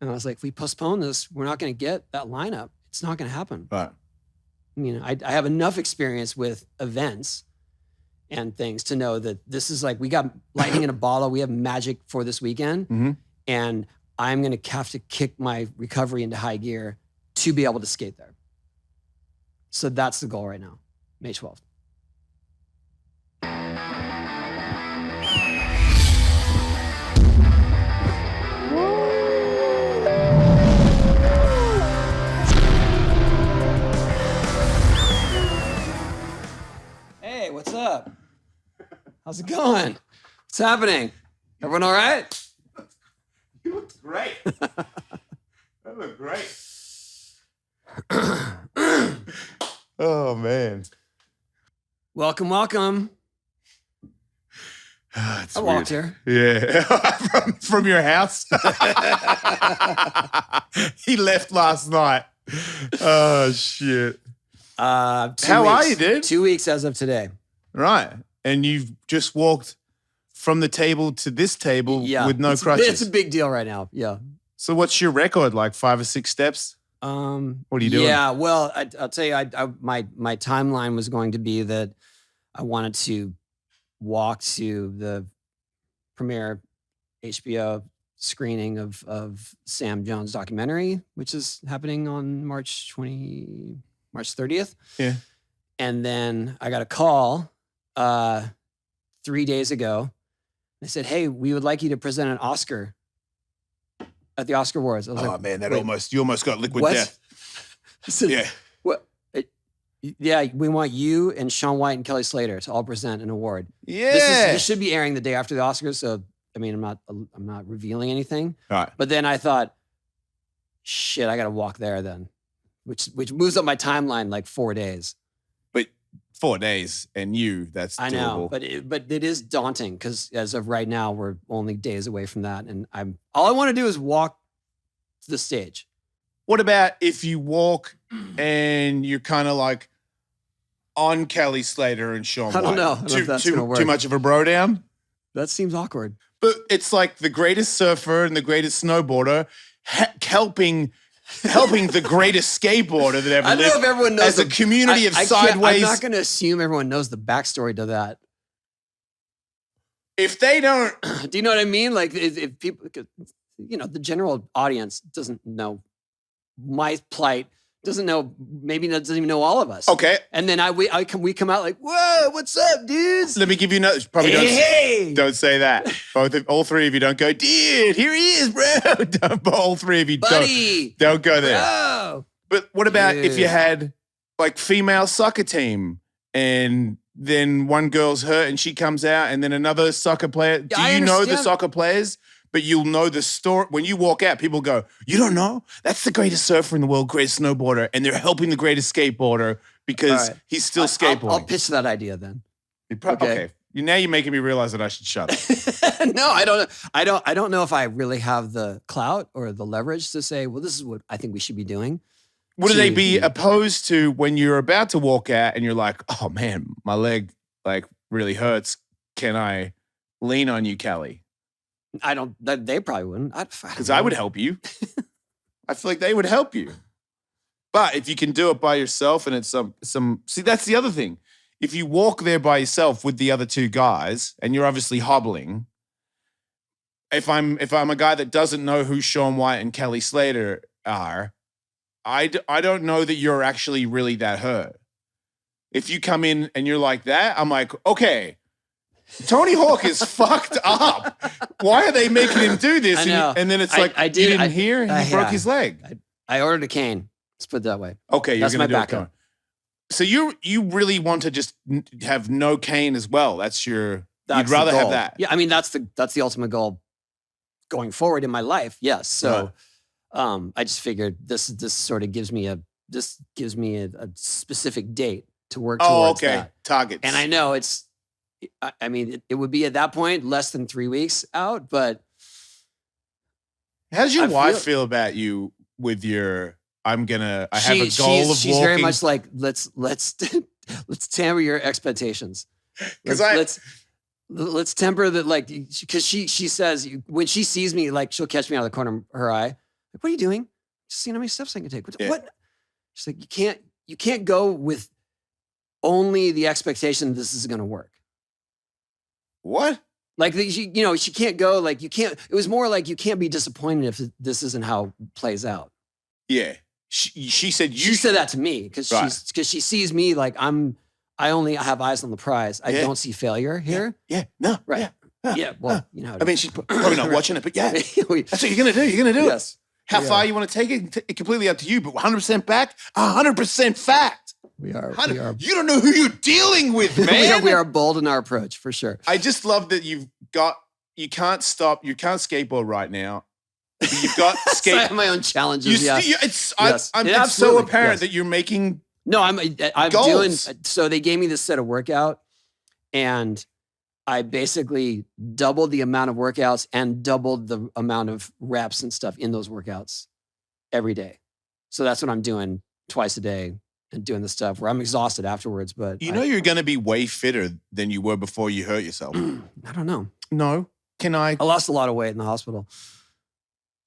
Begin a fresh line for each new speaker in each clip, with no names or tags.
And I was like, if we postpone this, we're not going to get that lineup. It's not going to happen.
Right.
I have enough experience with events and things to know that this is like, we got lightning in a bottle. We have magic for this weekend.
Mm-hmm.
And I'm going to have to kick my recovery into high gear to be able to skate there. So that's the goal right now, May 12th. Hey, what's up? How's it going? What's happening? Everyone all right?
You look great. That looked great. Oh, man.
Welcome. I walked here.
Yeah. from your house? He left last night. Oh, shit. How are you, dude?
2 weeks as of today.
Right. And you've just walked from the table to this table with no crutches.
It's a big deal right now. Yeah.
So what's your record, like 5 or 6 steps? What are you doing?
Yeah, well, I'll tell you, my timeline was going to be that I wanted to walk to the premiere HBO screening of Sam Jones' documentary, which is happening on March 30th.
Yeah.
And then I got a call 3 days ago. They said, hey, we would like you to present an Oscar at the Oscar Awards. I was like,
man, you almost got liquid
what?
death.
I said,
Yeah.
What? Yeah, we want you and Shaun White and Kelly Slater to all present an award.
Yeah.
This should be airing the day after the Oscars. So, I mean, I'm not revealing anything.
All right.
But then I thought, shit, I got to walk there then, which moves up my timeline like 4 days.
But 4 days and that's
I know,
doable.
but it is daunting because as of right now, we're only days away from that. And all I want to do is walk to the stage.
What about if you walk and you're kind of like on Kelly Slater and Shaun White?
I don't know if that's going to work.
Too much of a bro down?
That seems awkward.
But it's like the greatest surfer and the greatest snowboarder helping the greatest skateboarder that ever lived.
I don't know if everyone knows
as a community of sideways.
I'm not going to assume everyone knows the backstory to that.
If they don't,
do you know what I mean? Like if people, the general audience doesn't know my plight, maybe doesn't even know all of us.
Okay.
And then we come out like, whoa, what's up, dudes?
Let me give you another. Probably don't say that. All three of you don't go, dude, here he is, bro. All three of you don't go there.
Bro.
But what about if you had like female soccer team and then one girl's hurt and she comes out and then another soccer player. Do you know the soccer players? But you'll know the story. When you walk out, people go, you don't know? That's the greatest surfer in the world, greatest snowboarder, and they're helping the greatest skateboarder because he's still skateboarding.
I'll pitch that idea then.
Okay. Now you're making me realize that I should shut up.
No, I don't know. I don't know if I really have the clout or the leverage to say, well, this is what I think we should be doing.
Would they be opposed to when you're about to walk out and you're like, oh man, my leg like really hurts. Can I lean on you, Kelly?
They probably wouldn't.
Because I would help you. I feel like they would help you. But if you can do it by yourself and it's see, that's the other thing. If you walk there by yourself with the other two guys and you're obviously hobbling, if I'm a guy that doesn't know who Shaun White and Kelly Slater are, I don't know that you're actually really that hurt. If you come in and you're like that, I'm like, okay, Tony Hawk is fucked up. Why are they making him do this?
I know.
And then it's like, you didn't hear? He broke his leg.
I ordered a cane. Let's put it that way.
Okay,
that's my backup.
So you really want to just have no cane as well. You'd rather have that.
Yeah, I mean, that's the ultimate goal going forward in my life. Yes. So I just figured this sort of gives me a specific date to work towards that.
Targets.
And I know it would be at that point less than 3 weeks out, but.
How does your wife feel about you with your, I have a goal of walking?
She's very much like, let's temper your expectations. Let's temper that, like, because she says when she sees me, like, she'll catch me out of the corner of her eye. Like, what are you doing? Just seeing how many steps I can take.
Yeah.
What? She's like, you can't go with only the expectation this is going to work.
What?
Like, she can't go, like, you can't, it was more like, you can't be disappointed if this isn't how it plays out.
Yeah. She said
She said that to me because she sees me like I only have eyes on the prize. I don't see failure here.
Yeah. No.
Right. Yeah. Well, you know.
I mean, she's probably not watching it, but yeah. That's what you're going to do. You're going to do
it.
How far you want to take it, completely up to you, but 100% back, 100% fact.
We are.
You don't know who you're dealing with, man.
we are bold in our approach, for sure.
I just love that you can't skateboard right now. You've got
I have my own challenges.
It's so apparent that you're making.
No, I'm
goals.
doing. So they gave me this set of workout, and I basically doubled the amount of workouts and doubled the amount of reps and stuff in those workouts every day. So that's what I'm doing twice a day and doing the stuff where I'm exhausted afterwards. But
you're going to be way fitter than you were before you hurt yourself.
I don't know.
No, I
lost a lot of weight in the hospital.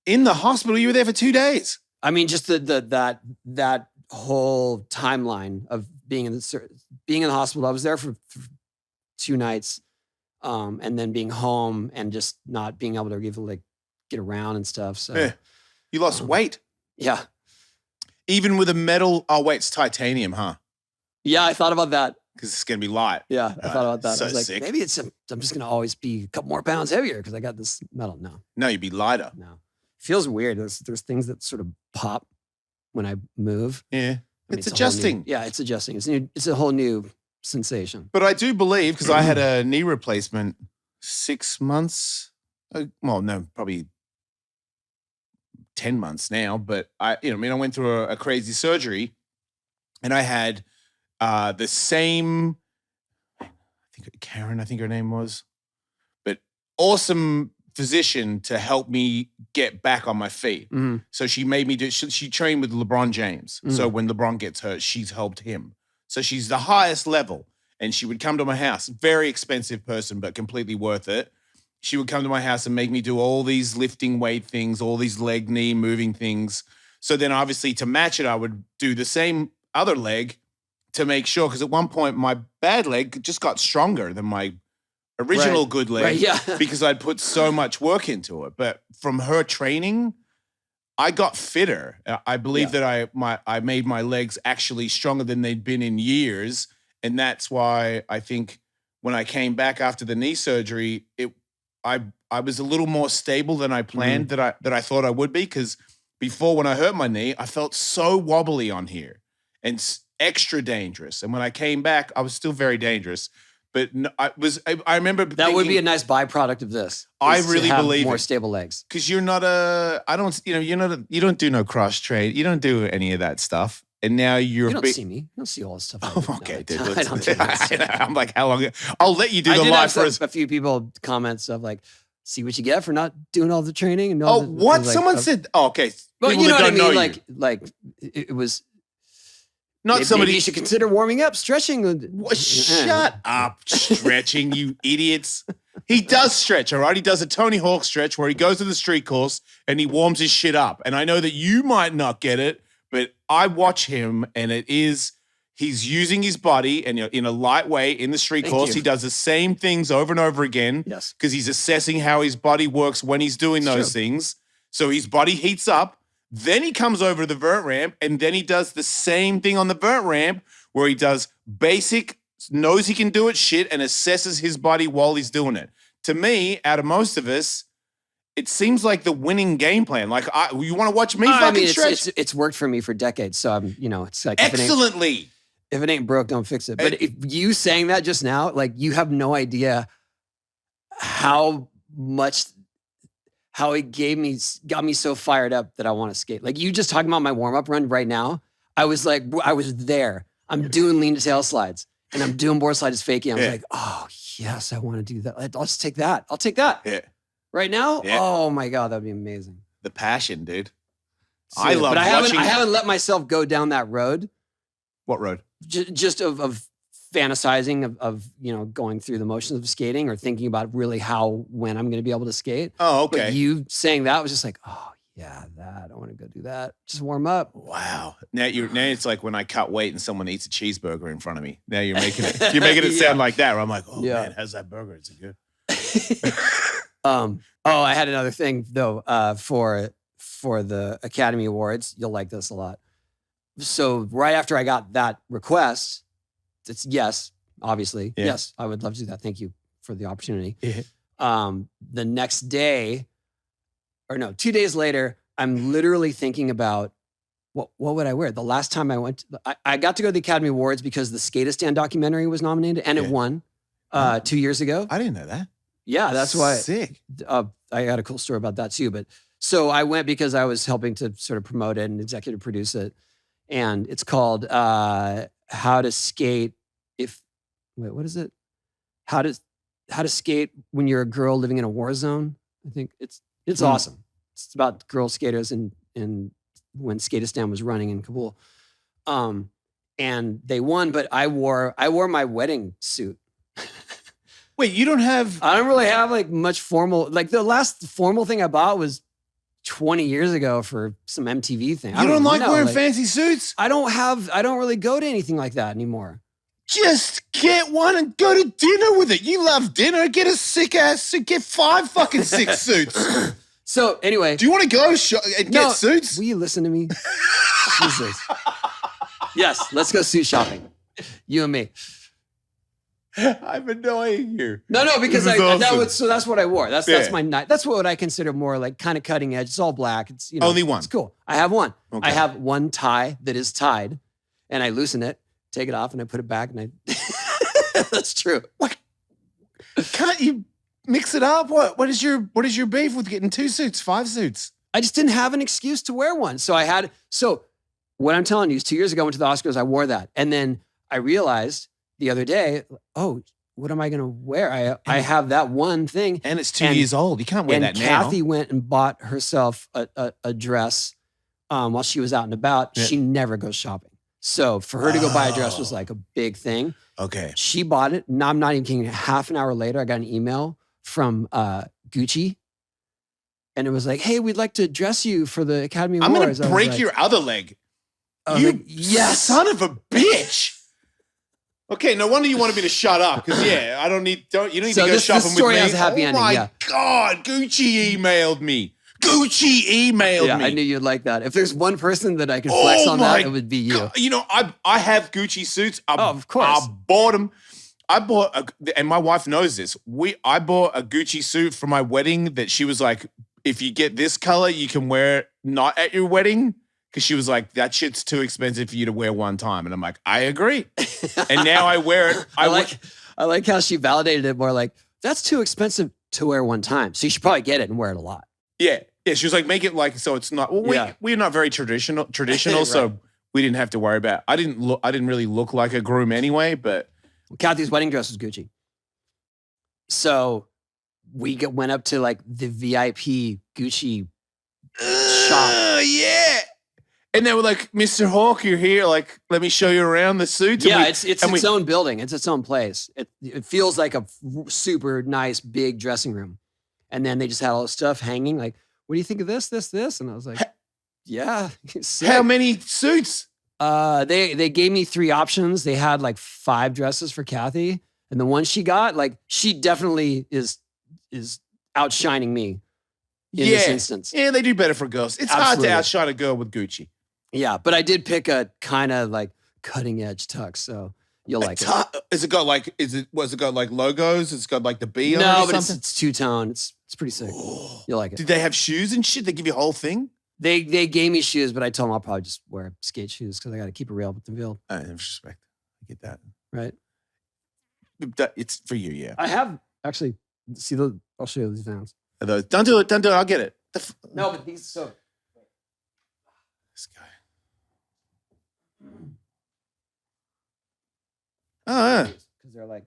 In the hospital, you were there for 2 days.
I mean, just that whole timeline of being in the hospital. I was there for 2 nights, and then being home and just not being able to get around and stuff. So
you lost weight.
Yeah,
even with a metal. Oh wait, it's titanium, huh?
Yeah, I thought about that
because it's gonna be light.
Yeah, I thought about that.
So
I was like,
sick.
maybe I'm just gonna always be a couple more pounds heavier because I got this metal.
No, you'd be lighter.
No. Feels weird. There's things that sort of pop when I move.
Yeah. It's adjusting.
It's adjusting. It's a whole new sensation.
But I do believe, because I had a knee replacement 6 months, well, no, probably 10 months now, but I went through a crazy surgery and I had the same, I think Karen, I think her name was, but awesome physician to help me get back on my feet.
Mm-hmm.
So she made me she trained with LeBron James. Mm-hmm. So when LeBron gets hurt, she's helped him. So she's the highest level. And she would come to my house, very expensive person, but completely worth it. She would come to my house and make me do all these lifting weight things, all these leg, knee moving things. So then obviously to match it, I would do the same other leg to make sure. Because at one point, my bad leg just got stronger than my original good leg because I'd put so much work into it. But from her training, I got fitter. I believe that I made my legs actually stronger than they'd been in years. And that's why I think when I came back after the knee surgery, I was a little more stable than I planned that I thought I would be. Because before, when I hurt my knee, I felt so wobbly on here and extra dangerous. And when I came back, I was still very dangerous. But I remember
that would be a nice byproduct of this.
I really believe
more stable legs
because you don't do no cross trade. You don't do any of that stuff. And now you
don't see me. You don't see all this stuff.
Okay,
dude.
I don't do that. I'm like, how long? I'll let you do the live for
a few people comments of like, see what you get for not doing all the training and
what? Someone said, okay.
Well, you know what I mean? Like it was.
Not somebody
you should consider warming up, stretching.
Shut up, stretching, you idiots. He does stretch, all right? He does a Tony Hawk stretch where he goes to the street course and he warms his shit up. And I know that you might not get it, but I watch him and he's using his body and in a light way in the street course. He does the same things over and over again.
Yes.
Because he's assessing how his body works when he's doing those things. So his body heats up. Then he comes over to the vert ramp and then he does the same thing on the vert ramp where he does basic, knows he can do it shit and assesses his body while he's doing it. To me, out of most of us, it seems like the winning game plan. Like, you want to watch me fucking stretch?
It's worked for me for decades. So it's like
excellently.
If it ain't broke, don't fix it. But if you saying that just now, like you have no idea how it got me so fired up that I want to skate. Like you just talking about my warm-up run right now. I was there. I'm doing lean to tail slides and I'm doing board slides faking. I was like, oh yes, I want to do that. I'll just take that. I'll take that.
Yeah.
Right now? Yeah. Oh my God, that'd be amazing.
The passion, dude.
I love it. But I haven't let myself go down that road.
What road?
Just of fantasizing of going through the motions of skating or thinking about really when I'm going to be able to skate.
Oh, okay.
But you saying that was just like, oh yeah, that I want to go do that. Just warm up.
Wow. Now it's like when I cut weight and someone eats a cheeseburger in front of me. Now you're making it sound like that. Where I'm like, oh man, how's that burger? Is it good?
I had another thing though, for the Academy Awards. You'll like this a lot. So right after I got that request, it's yes, obviously. Yeah. Yes, I would love to do that. Thank you for the opportunity. Yeah. The next day, 2 days later, I'm literally thinking about what would I wear? The last time I went, I got to go to the Academy Awards because the Skatistan documentary was nominated and it won 2 years ago.
I didn't know that.
Yeah, that's why.
Sick.
I got a cool story about that too. But so I went because I was helping to sort of promote it and executive produce it. And it's called How to Skate what is it? How to skate when you're a girl living in a war zone. I think it's awesome. It's about girl skaters and when Skatistan was running in Kabul. And they won, but I wore my wedding suit.
Wait, you don't have...
I don't really have like much formal, like the last formal thing I bought was 20 years ago for some MTV thing.
You don't like wearing fancy suits?
I don't really go to anything like that anymore.
Just get one and go to dinner with it. You love dinner. Get a sick ass suit. Get 5 fucking sick suits.
So anyway.
Do you want to go and get suits?
Will you listen to me? Jesus. Yes, let's go suit shopping. You and me.
I'm annoying you.
No, because that's what I wore. That's my night. That's what I consider more like kind of cutting edge. It's all black. It's
only one.
It's cool. I have one.
Okay.
I have one tie that is tied, and I loosen it, take it off, and I put it back, and I. That's true.
What? Can't you mix it up? What is your beef with getting 2 suits, 5 suits?
I just didn't have an excuse to wear one, so what I'm telling you is 2 years ago I went to the Oscars. I wore that, and then I realized the other day, what am I going to wear? I have that one thing.
And it's 2 years old. You can't wear that now.
And Kathy went and bought herself a dress while she was out and about. Yeah. She never goes shopping. So for her to go buy a dress was like a big thing.
Okay.
She bought it. Now I'm not even kidding. Half an hour later, I got an email from Gucci. And it was like, hey, we'd like to dress you for the Academy Awards.
I'm going to break your other leg. You
yes.
son of a bitch. Okay, no wonder you wanted me to shut up because you don't need to go shopping with me.
This story has a happy ending.
Oh my God, Gucci emailed me. Yeah,
I knew you'd like that. If there's one person that I can flex on that, it would be you.
God. I have Gucci suits.
Of course.
I bought them. And my wife knows this. I bought a Gucci suit for my wedding that she was like, if you get this color, you can wear it not at your wedding. Because she was like, that shit's too expensive for you to wear one time. And I'm like, I agree. And now I wear it. I
like how she validated it more like, that's too expensive to wear one time. So you should probably get it and wear it a lot.
Yeah. Yeah. She was like, make it like, so it's not, we're not very traditional, right. So we didn't have to worry about it. I didn't really look like a groom anyway, but.
Kathy's wedding dress was Gucci. So we went up to like the VIP Gucci shop.
Yeah. And they were like, Mr. Hawk, you're here. Like, let me show you around the suits.
Yeah, it's its own building. It's its own place. It feels like a super nice, big dressing room. And then they just had all the stuff hanging. Like, what do you think of this? And I was like, yeah.
How many suits?
They gave me 3 options. They had like 5 dresses for Kathy. And the one she got, like, she definitely is outshining me in this instance.
Yeah, they do better for girls. It's hard to outshine a girl with Gucci.
Yeah, but I did pick a kind of like cutting edge tux, so you'll like it.
Has it got like logos? It's got like the B on it or
something? No, but it's two-tone. It's pretty sick. You'll like it.
Did they have shoes and shit? They give you a whole thing?
They gave me shoes, but I told them I'll probably just wear skate shoes because I got to keep it real with the field.
I have respect. I get that.
Right.
It's for you, yeah.
I have actually. I'll show you these vans.
Don't do it. I'll get it.
No, but these so.
This guy. Oh, yeah.
Because they're like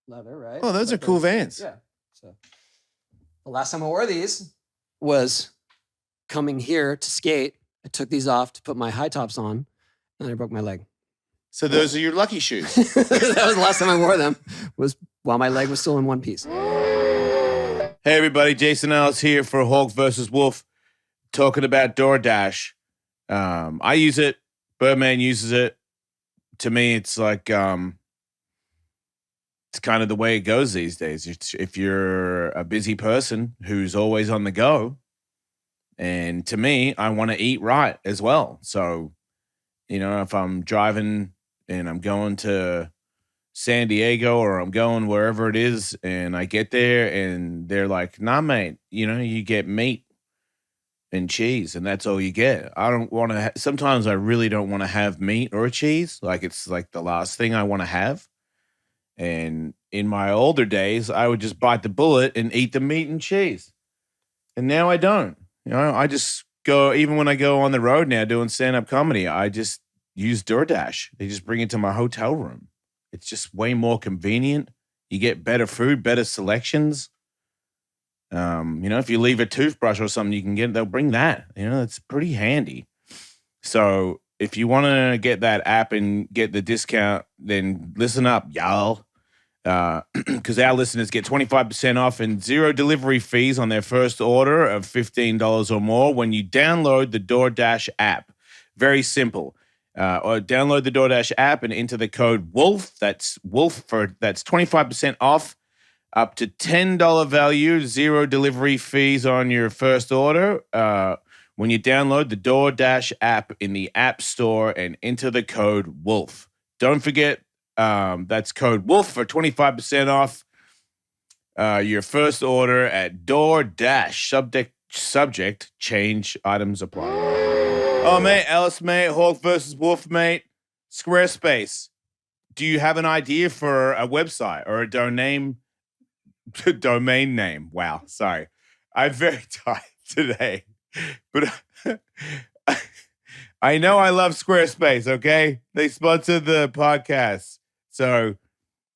leather, right?
Oh, those are cool vans.
Yeah. So the last time I wore these was coming here to skate. I took these off to put my high tops on, and I broke my leg.
So those are your lucky shoes.
That was the last time I wore them, was while my leg was still in one piece.
Hey, everybody. Jason Ellis here for Hawk versus Wolf. talking about DoorDash, I use it. Birdman uses it. To me, it's like it's kind of the way it goes these days. If you're a busy person who's always on the go, and to me, I want to eat right as well. So, if I'm driving and I'm going to San Diego or I'm going wherever it is, and I get there and they're like, "Nah, mate, you get meat and cheese, and that's all you get." I don't want to. Sometimes I really don't want to have meat or cheese. Like it's like the last thing I want to have. And in my older days, I would just bite the bullet and eat the meat and cheese. And now I don't. I just go. Even when I go on the road now doing stand-up comedy, I just use DoorDash. They just bring it to my hotel room. It's just way more convenient. You get better food, better selections. If you leave a toothbrush or something, they'll bring that. It's pretty handy. So if you want to get that app and get the discount, then listen up, y'all. Because our listeners get 25% off and 0 delivery fees on their first order of $15 or more when you download the DoorDash app. Very simple. Or download the DoorDash app and enter the code WOLF. That's WOLF that's 25% off. Up to $10 value, 0 delivery fees on your first order. When you download the DoorDash app in the App Store and enter the code WOLF. Don't forget, that's code WOLF for 25% off your first order at DoorDash. Subject, change items apply. Oh, mate, Ellis, mate, Hawk versus Wolf, mate. Squarespace. Do you have an idea for a website or a domain name? Wow, sorry. I'm very tired today. But I know I love Squarespace, okay? They sponsor the podcast. So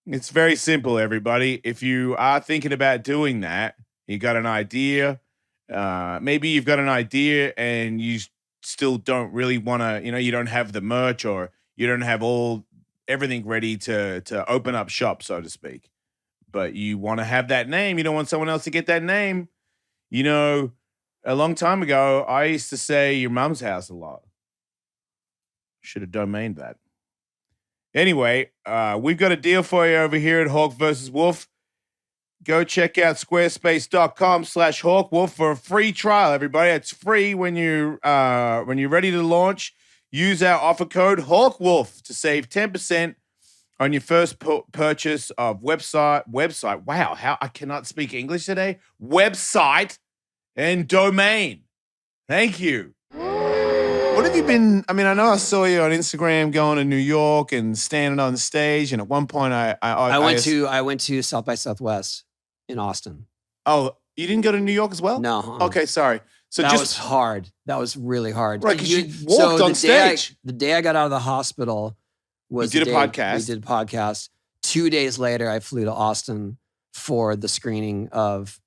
it's very simple, everybody. If you are thinking about doing that, you got an idea. Maybe you've got an idea and you still don't really want to, you don't have the merch or you don't have everything ready to open up shop, so to speak. But you want to have that name. You don't want someone else to get that name. A long time ago, I used to say your mom's house a lot. Should have domained that. Anyway, we've got a deal for you over here at Hawk versus Wolf. Go check out squarespace.com/HawkWolf for a free trial, everybody. It's free when you're ready to launch. Use our offer code HawkWolf to save 10% on your first purchase of website. Wow, how I cannot speak English today. Website and domain. Thank you. What have you been? I mean, I know I saw you on Instagram going to New York and standing on stage, and at one point
I went to South by Southwest in Austin.
Oh, you didn't go to New York as well?
No.
Okay, sorry. So
that was hard. That was really hard.
Right, because you walked on stage.
The day I got out of the hospital was
you did a podcast.
We did a podcast. 2 days later, I flew to Austin for the screening of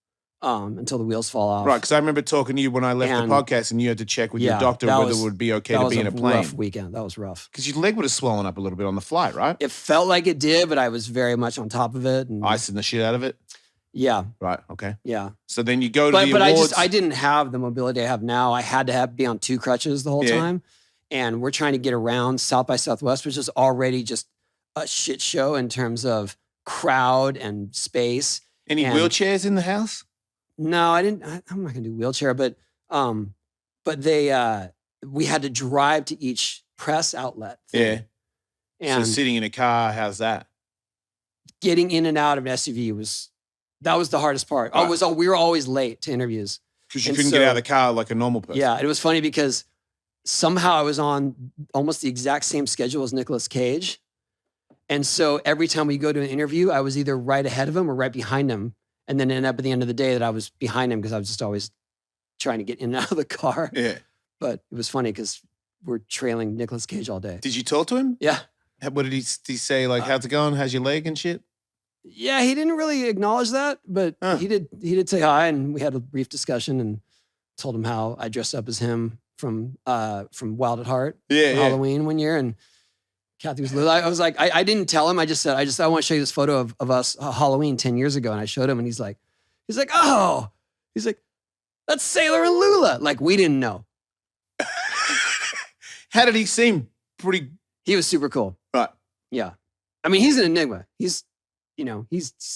Until the Wheels Fall Off.
Right, because I remember talking to you when I left the podcast and you had to check with your doctor whether it would be okay to be in a plane.
That was a rough weekend. That was rough.
Because your leg would have swollen up a little bit on the flight, right?
It felt like it did, but I was very much on top of it. And
icing the shit out of it?
Yeah.
Right, okay.
Yeah.
So then you go to the awards.
But I didn't have the mobility I have now. I had to be on 2 crutches the whole time. And we're trying to get around South by Southwest, which is already just a shit show in terms of crowd and space.
Any wheelchairs in the house?
No, I didn't. I'm not gonna do wheelchair, but they we had to drive to each press outlet thing.
Yeah. So sitting in a car, how's that?
Getting in and out of an SUV was the hardest part. Right. We were always late to interviews
because you couldn't get out of the car like a normal person.
Yeah, it was funny because somehow I was on almost the exact same schedule as Nicolas Cage, and so every time we go to an interview, I was either right ahead of him or right behind him. And then end up at the end of the day that I was behind him because I was just always trying to get in and out of the car.
Yeah.
But it was funny because we're trailing Nicolas Cage all day.
Did you talk to him?
Yeah.
What did he say? Like, how's it going? How's your leg and shit?
Yeah, he didn't really acknowledge that, but he did say hi, and we had a brief discussion and told him how I dressed up as him from Wild at Heart for Halloween one year, and Kathy was little. I was like, I didn't tell him. I just said, I want to show you this photo of us Halloween 10 years ago. And I showed him and he's like, oh, he's like, That's Sailor and Lula. Like, we didn't know.
How did he seem? Pretty.
He was super cool.
Right.
Yeah. I mean, he's an enigma. He's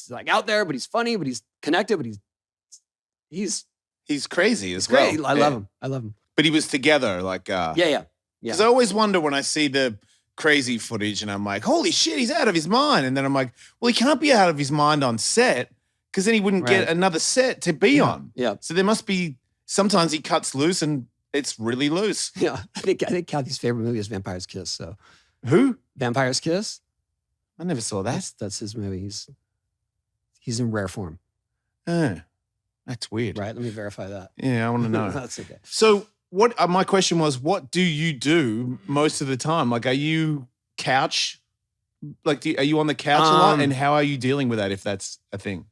like out there, but he's funny, but he's connected, but he's
crazy as well.
great. I love him. I love him.
But he was together, like.
Yeah.
Because I always wonder when I see the crazy footage and I'm like, holy shit, he's out of his mind. And then I'm like, well, he can't be out of his mind on set because then he wouldn't get another set to be on.
Yeah.
So there must be, sometimes he cuts loose and it's really loose.
Yeah. I think Kathy's favorite movie is Vampire's Kiss. So
Who?
Vampire's Kiss.
I never saw that.
That's his movie. He's in rare form.
That's weird.
Right. Let me verify that.
Yeah, I want to know.
That's okay.
So what? My question was, what do you do most of the time? Like, are you couch? Like, are you on the couch a lot? And how are you dealing with that if that's a thing?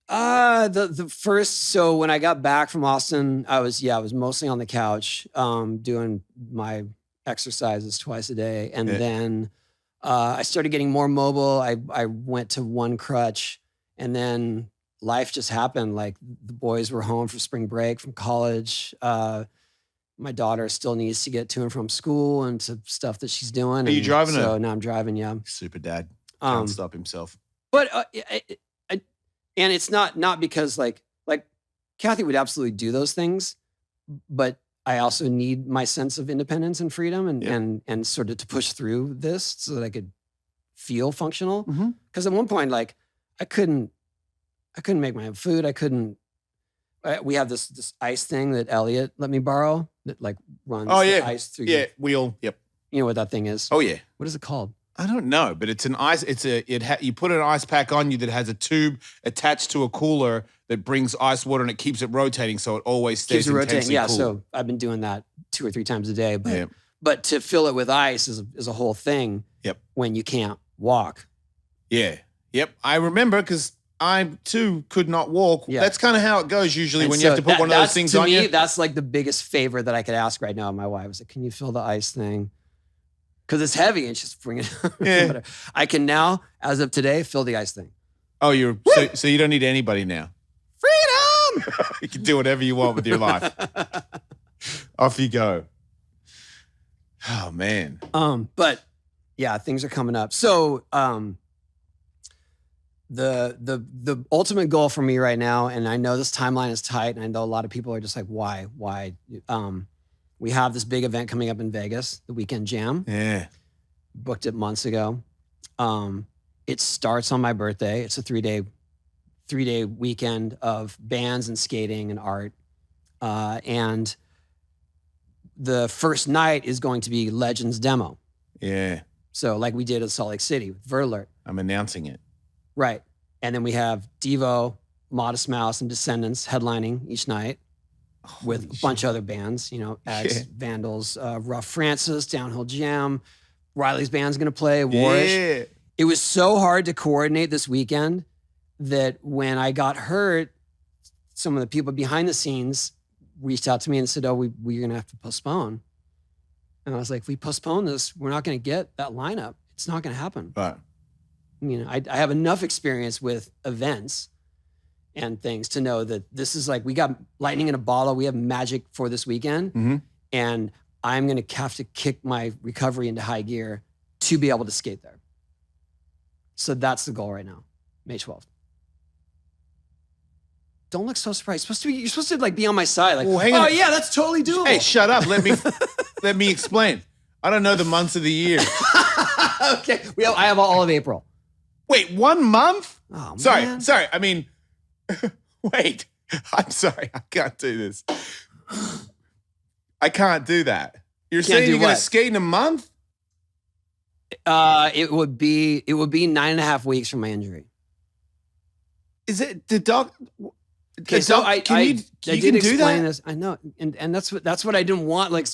The first, so when I got back from Austin, I was mostly on the couch, doing my exercises twice a day. And then I started getting more mobile. I went to one crutch, and then life just happened. Like, the boys were home for spring break from college. My daughter still needs to get to and from school and to stuff that she's doing.
Are you driving her?
So now I'm driving, yeah.
Super dad. Can't stop himself.
But and it's not because like Kathy would absolutely do those things, but I also need my sense of independence and freedom and sort of to push through this so that I could feel functional. Because at one point, like, I couldn't make my own food. I couldn't. We have this ice thing that Elliot let me borrow that like runs the ice through.
Yeah, wheel. Yep.
You know what that thing is?
Oh yeah.
What is it called?
I don't know, but it's an ice. You put an ice pack on you that has a tube attached to a cooler that brings ice water and it keeps it rotating, so it always stays intensely
Yeah,
cool.
so I've been doing that 2 or 3 times a day, but to fill it with ice is a whole thing.
Yep.
When you can't walk.
Yeah. Yep. I remember because I too could not walk. Yeah. That's kind of how it goes usually when you have to put one of those things on you. To me,
that's like the biggest favor that I could ask right now of my wife. Is like, can you fill the ice thing? Because it's heavy and just bring it. Yeah. I can now, as of today, fill the ice thing.
Oh, so you don't need anybody now.
Freedom!
You can do whatever you want with your life. Off you go. Oh man.
But yeah, things are coming up. So the ultimate goal for me right now, and I know this timeline is tight, and I know a lot of people are just like, why? We have this big event coming up in Vegas, the Weekend Jam.
Yeah.
Booked it months ago. It starts on my birthday. It's a 3-day weekend of bands and skating and art. And the first night is going to be Legends demo.
Yeah.
So like we did at Salt Lake City with Vertalert.
I'm announcing it.
Right. And then we have Devo, Modest Mouse, and Descendants headlining each night. With a bunch of other bands, Eggs, Vandals, Rough Francis, Downhill Jam. Riley's band's going to play, Warish.
Yeah.
It was so hard to coordinate this weekend that when I got hurt, some of the people behind the scenes reached out to me and said, we're going to have to postpone. And I was like, if we postpone this, we're not going to get that lineup. It's not going to happen.
Right.
I have enough experience with events and things to know that this is like, we got lightning in a bottle. We have magic for this weekend.
Mm-hmm.
And I'm going to have to kick my recovery into high gear to be able to skate there. So that's the goal right now, May 12th. Don't look so surprised. You're supposed to like be on my side. Like, well, hang on. Yeah, that's totally doable.
Hey, shut up. Let me explain. I don't know the months of the year.
Okay. I have all of April.
Wait, 1 month?
Oh, man.
Sorry. I mean, wait, I'm sorry. I can't do this. I can't do that. You're saying you're going to skate in a month?
It would be 9.5 weeks from my injury.
Is it the doc?
Okay, so I did
explain
this. I know, and that's what I didn't want. Like,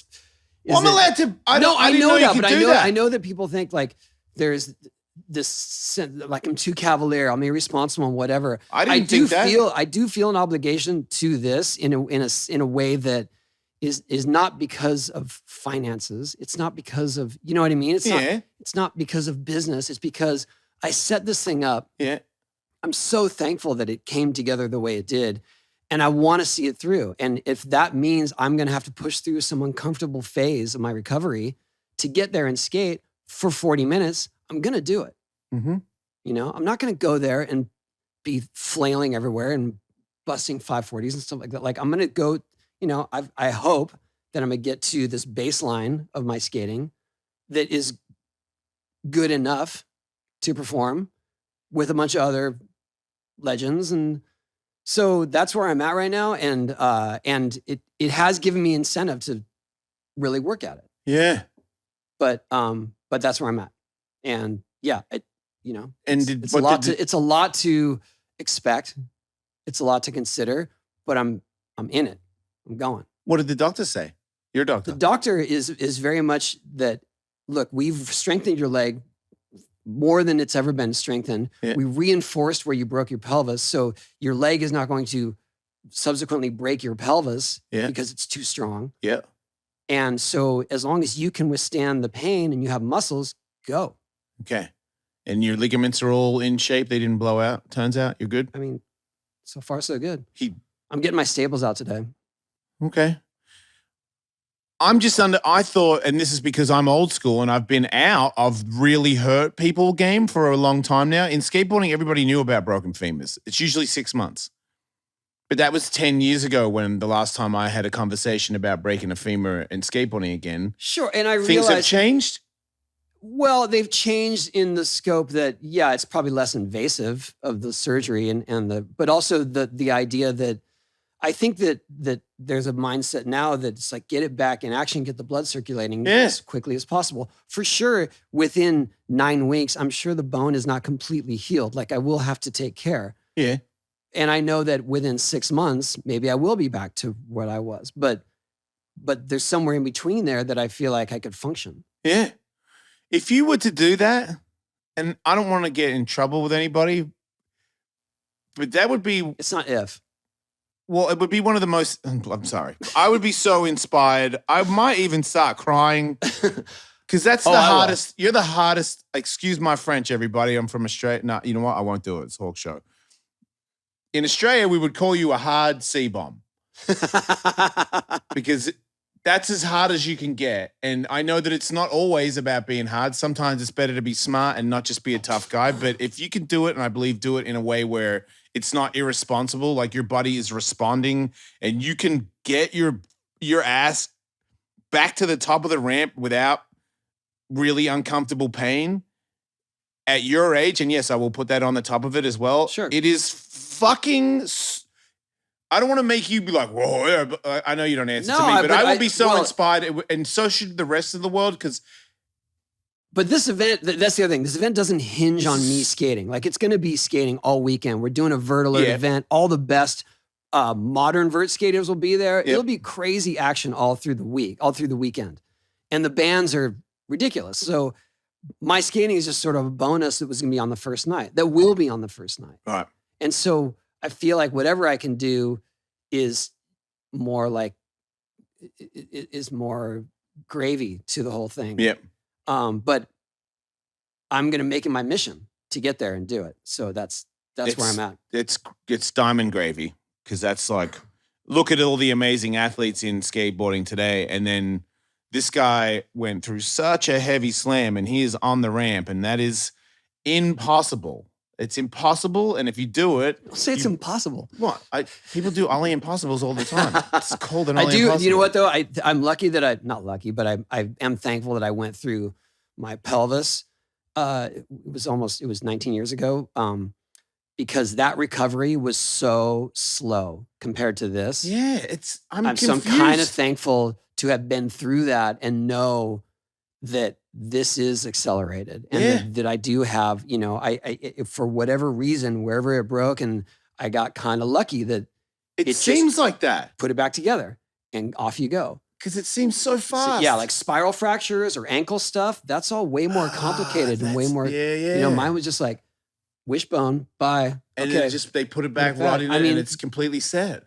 I'm allowed to. I know that, but
I know that people think like there's this like I'm too cavalier, I'm irresponsible, and whatever. I do feel an obligation to this in a way that is not because of finances. It's not because of, you know what I mean? It's not because of business. It's because I set this thing up.
Yeah.
I'm so thankful that it came together the way it did. and I want to see it through. And if that means I'm going to have to push through some uncomfortable phase of my recovery to get there and skate for 40 minutes, I'm going to do it.
Mm-hmm.
You know, I'm not going to go there and be flailing everywhere and busting 540s and stuff like that. Like I'm going to go, you know, I hope that I'm going to get to this baseline of my skating that is good enough to perform with a bunch of other legends. And so that's where I'm at right now. And it has given me incentive to really work at it.
Yeah.
But that's where I'm at. And yeah, you know,
And
it's a lot to expect. It's a lot to consider, but I'm in it. I'm going.
What did the doctor say? Your doctor?
The doctor is very much that, look, we've strengthened your leg more than it's ever been strengthened.
Yeah.
We reinforced where you broke your pelvis. So your leg is not going to subsequently break your pelvis because it's too strong.
Yeah.
And so as long as you can withstand the pain and you have muscles, go.
Okay. And your ligaments are all in shape. They didn't blow out. Turns out you're good.
I mean, so far so good. I'm getting my staples out today.
Okay. I thought, and this is because I'm old school and I've been out of really hurt people game for a long time now. In skateboarding, everybody knew about broken femurs. It's usually 6 months. But that was 10 years ago when the last time I had a conversation about breaking a femur in skateboarding again.
Sure. And I
Things
realized
have changed?
Well, they've changed in the scope that, yeah, it's probably less invasive of the surgery but also the idea that I think that there's a mindset now that it's like, get it back in action, get the blood circulating as quickly as possible. For sure, within 9 weeks, I'm sure the bone is not completely healed. Like I will have to take care.
Yeah.
And I know that within 6 months, maybe I will be back to what I was. But there's somewhere in between there that I feel like I could function.
Yeah. If you were to do that, and I don't want to get in trouble with anybody, but that would be...
It's not if.
Well, it would be one of the most... I'm sorry. I would be so inspired. I might even start crying because that's the hardest... You're the hardest... Excuse my French, everybody. I'm from Australia. No, you know what? I won't do it. It's a Hawk show. In Australia, we would call you a hard C-bomb because that's as hard as you can get. And I know that it's not always about being hard. Sometimes it's better to be smart and not just be a tough guy. But if you can do it, and I believe do it in a way where it's not irresponsible, like your body is responding and you can get your ass back to the top of the ramp without really uncomfortable pain at your age. And yes, I will put that on the top of it as well.
Sure.
It is fucking... I don't want to make you be like, whoa, yeah, but I know you don't answer to me, but I will be so inspired, and so should the rest of the world, because...
But this event, that's the other thing. This event doesn't hinge on me skating. Like, it's going to be skating all weekend. We're doing a vert alert event. All the best modern vert skaters will be there. Yep. It'll be crazy action all through the weekend. And the bands are ridiculous. So my skating is just sort of a bonus that was going to be on the first night. That will be on the first night.
Right.
And so I feel like whatever I can do is more like, is more gravy to the whole thing.
Yep.
But I'm going to make it my mission to get there and do it. So that's where I'm at.
It's diamond gravy, because that's like, look at all the amazing athletes in skateboarding today. And then this guy went through such a heavy slam and he is on the ramp, and that is impossible. It's impossible. And if you do it...
Don't say it's impossible.
What? People do Ollie Impossibles all the time. It's called an Ollie Impossible.
You know what, though? I'm lucky that not lucky, but I am thankful that I went through my pelvis. It was 19 years ago, because that recovery was so slow compared to this.
Yeah, I'm confused.
So I'm kind of thankful to have been through that and know that this is accelerated, and that I do have, I for whatever reason, wherever it broke, and I got kind of lucky that
it seems like that.
Put it back together and off you go.
Because it seems so fast.
So, yeah, like spiral fractures or ankle stuff, that's all way more complicated and way more, mine was just like wishbone, bye.
And they put it back right in it, and it's completely set.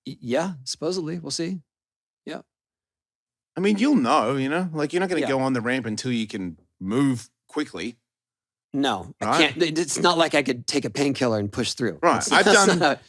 Yeah, supposedly. We'll see. Yeah.
I mean, you'll know, like you're not going to go on the ramp until you can move quickly.
No,
right?
I can't. It's not like I could take a painkiller and push through.
Right. I've done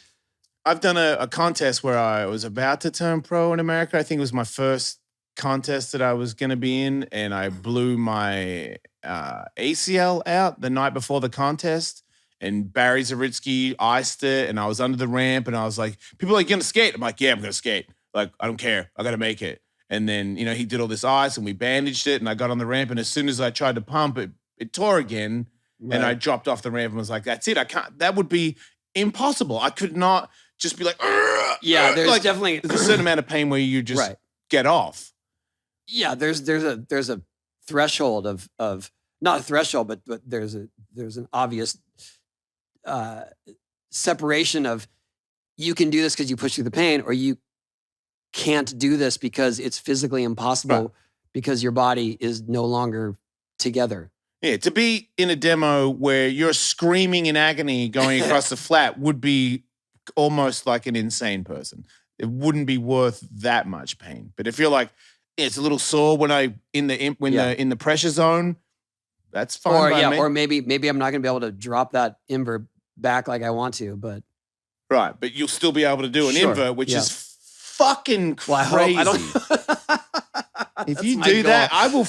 I've done a contest where I was about to turn pro in America. I think it was my first contest that I was going to be in, and I blew my ACL out the night before the contest. And Barry Zaritsky iced it, and I was under the ramp, and I was like, people are like, you gonna skate? I'm like, yeah, I'm gonna skate. Like, I don't care. I gotta make it. And then, he did all this ice, and we bandaged it, and I got on the ramp, and as soon as I tried to pump, it tore again, and I dropped off the ramp and was like, that's it. I can't. That would be impossible. I could not just be like,
yeah, there's
like,
definitely
there's a certain amount of pain where you just get off.
Yeah, there's a threshold of not a threshold, but there's an obvious separation of you can do this because you push through the pain, or you can't do this because it's physically impossible because your body is no longer together.
Yeah, to be in a demo where you're screaming in agony going across the flat would be almost like an insane person. It wouldn't be worth that much pain. But if you're like, it's a little sore when in the pressure zone, that's fine.
Or maybe I'm not gonna be able to drop that invert back like I want to, but
right. But you'll still be able to do an invert, which is fucking crazy.
Well, I don't.
If you do that, I will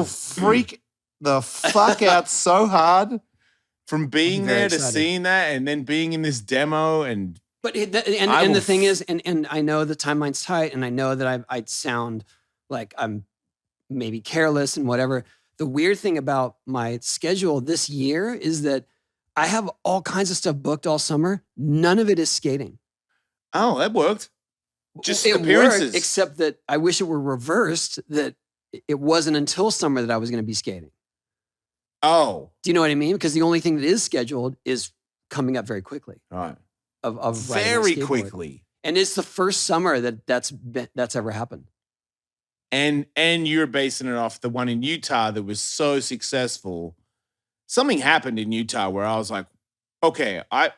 freak the fuck out so hard from being there to seeing that, and then being in this demo.
But the thing is, and I know the timeline's tight, and I know that I'd sound like I'm maybe careless and whatever. The weird thing about my schedule this year is that I have all kinds of stuff booked all summer. None of it is skating.
Oh, that worked. Just
it
appearances.
Worked, except that I wish it were reversed, that it wasn't until summer that I was going to be skating.
Oh.
Do you know what I mean? Because the only thing that is scheduled is coming up very quickly.
Right.
Of
very quickly.
And it's the first summer that's ever happened.
And you're basing it off the one in Utah that was so successful. Something happened in Utah where I was like, okay, I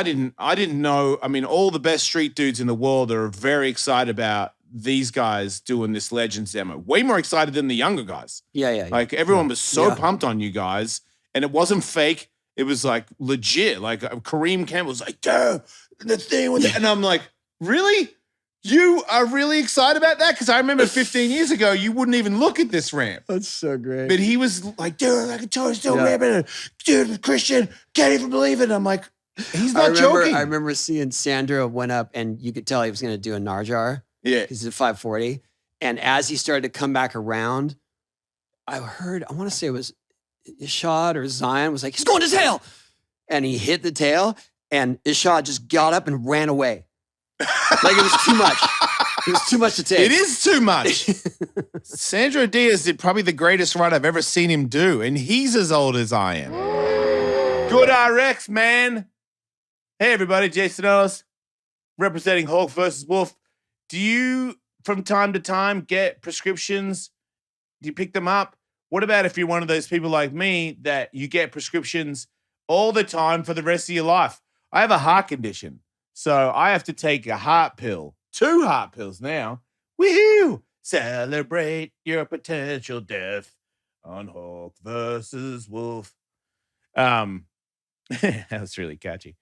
didn't know. I mean, all the best street dudes in the world are very excited about these guys doing this Legends demo. Way more excited than the younger guys.
Yeah.
Like everyone was so pumped on you guys, and it wasn't fake. It was like legit. Like Kareem Kemp was like, dude, the thing with and I'm like, really? You are really excited about that? Because I remember 15 years ago, you wouldn't even look at this ramp.
That's so great.
But he was like, dude, I can totally still ramp it. Dude, Christian, can't even believe it. I'm like, he's not joking.
I remember seeing Sandro went up, and you could tell he was going to do a Narjar.
Yeah.
Because he's at 540. And as he started to come back around, I want to say it was Ishad or Zion was like, he's going to tail. And he hit the tail, and Ishad just got up and ran away. Like it was too much. It was too much to take.
It is too much. Sandro Diaz did probably the greatest run I've ever seen him do, and he's as old as I am. GoodRx, man. Hey, everybody. Jason Ellis, representing Hulk versus Wolf. Do you, from time to time, get prescriptions? Do you pick them up? What about if you're one of those people like me that you get prescriptions all the time for the rest of your life? I have a heart condition, so I have to take a heart pill. 2 heart pills now. Woohoo! Celebrate your potential death on Hulk versus Wolf. That was really catchy.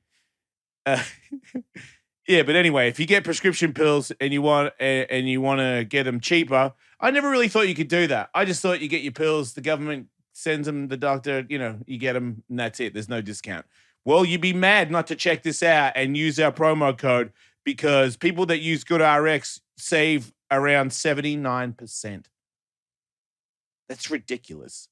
Yeah, but anyway, if you get prescription pills and you want to get them cheaper, I never really thought you could do that. I just thought you get your pills, the government sends them, the doctor, you get them, and that's it. There's no discount. Well, you'd be mad not to check this out and use our promo code, because people that use GoodRx save around 79%. That's ridiculous.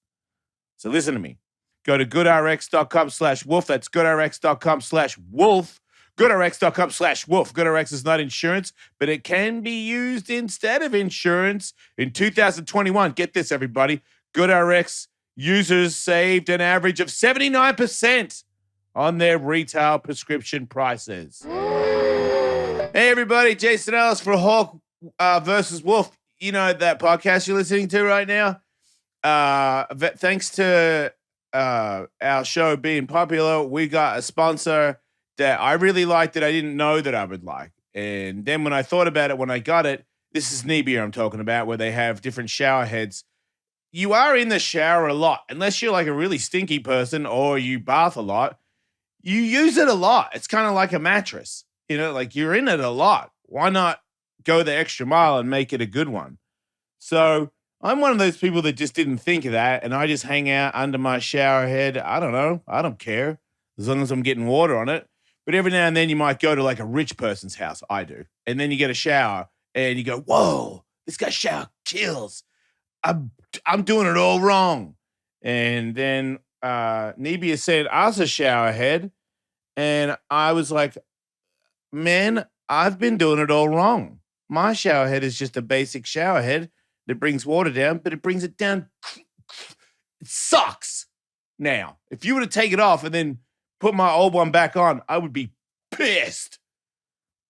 So listen to me. Go to goodrx.com/wolf. That's goodrx.com/wolf. GoodRx.com/wolf. GoodRx is not insurance, but it can be used instead of insurance. In 2021, get this, everybody. GoodRx users saved an average of 79% on their retail prescription prices. Hey, everybody. Jason Ellis for Hulk versus Wolf. You know that podcast you're listening to right now? Thanks to our show being popular, we got a sponsor that I really liked that I didn't know that I would like. And then when I thought about it, when I got it, this is Nebia I'm talking about, where they have different shower heads. You are in the shower a lot, unless you're like a really stinky person or you bath a lot. you use it a lot. It's kind of like a mattress. You know, like you're in it a lot. Why not go the extra mile and make it a good one? So I'm one of those people that just didn't think of that. And I just hang out under my shower head. I don't know. I don't care as long as I'm getting water on it. But every now and then you might go to like a rich person's house. I do. And then you get a shower and you go, whoa, this guy's shower chills. I'm doing it all wrong. And then Nebia said, I was a shower head. And I was like, man, I've been doing it all wrong. My shower head is just a basic shower head that brings water down, but it brings it down. It sucks. Now, if you were to take it off and then put my old one back on, I would be pissed.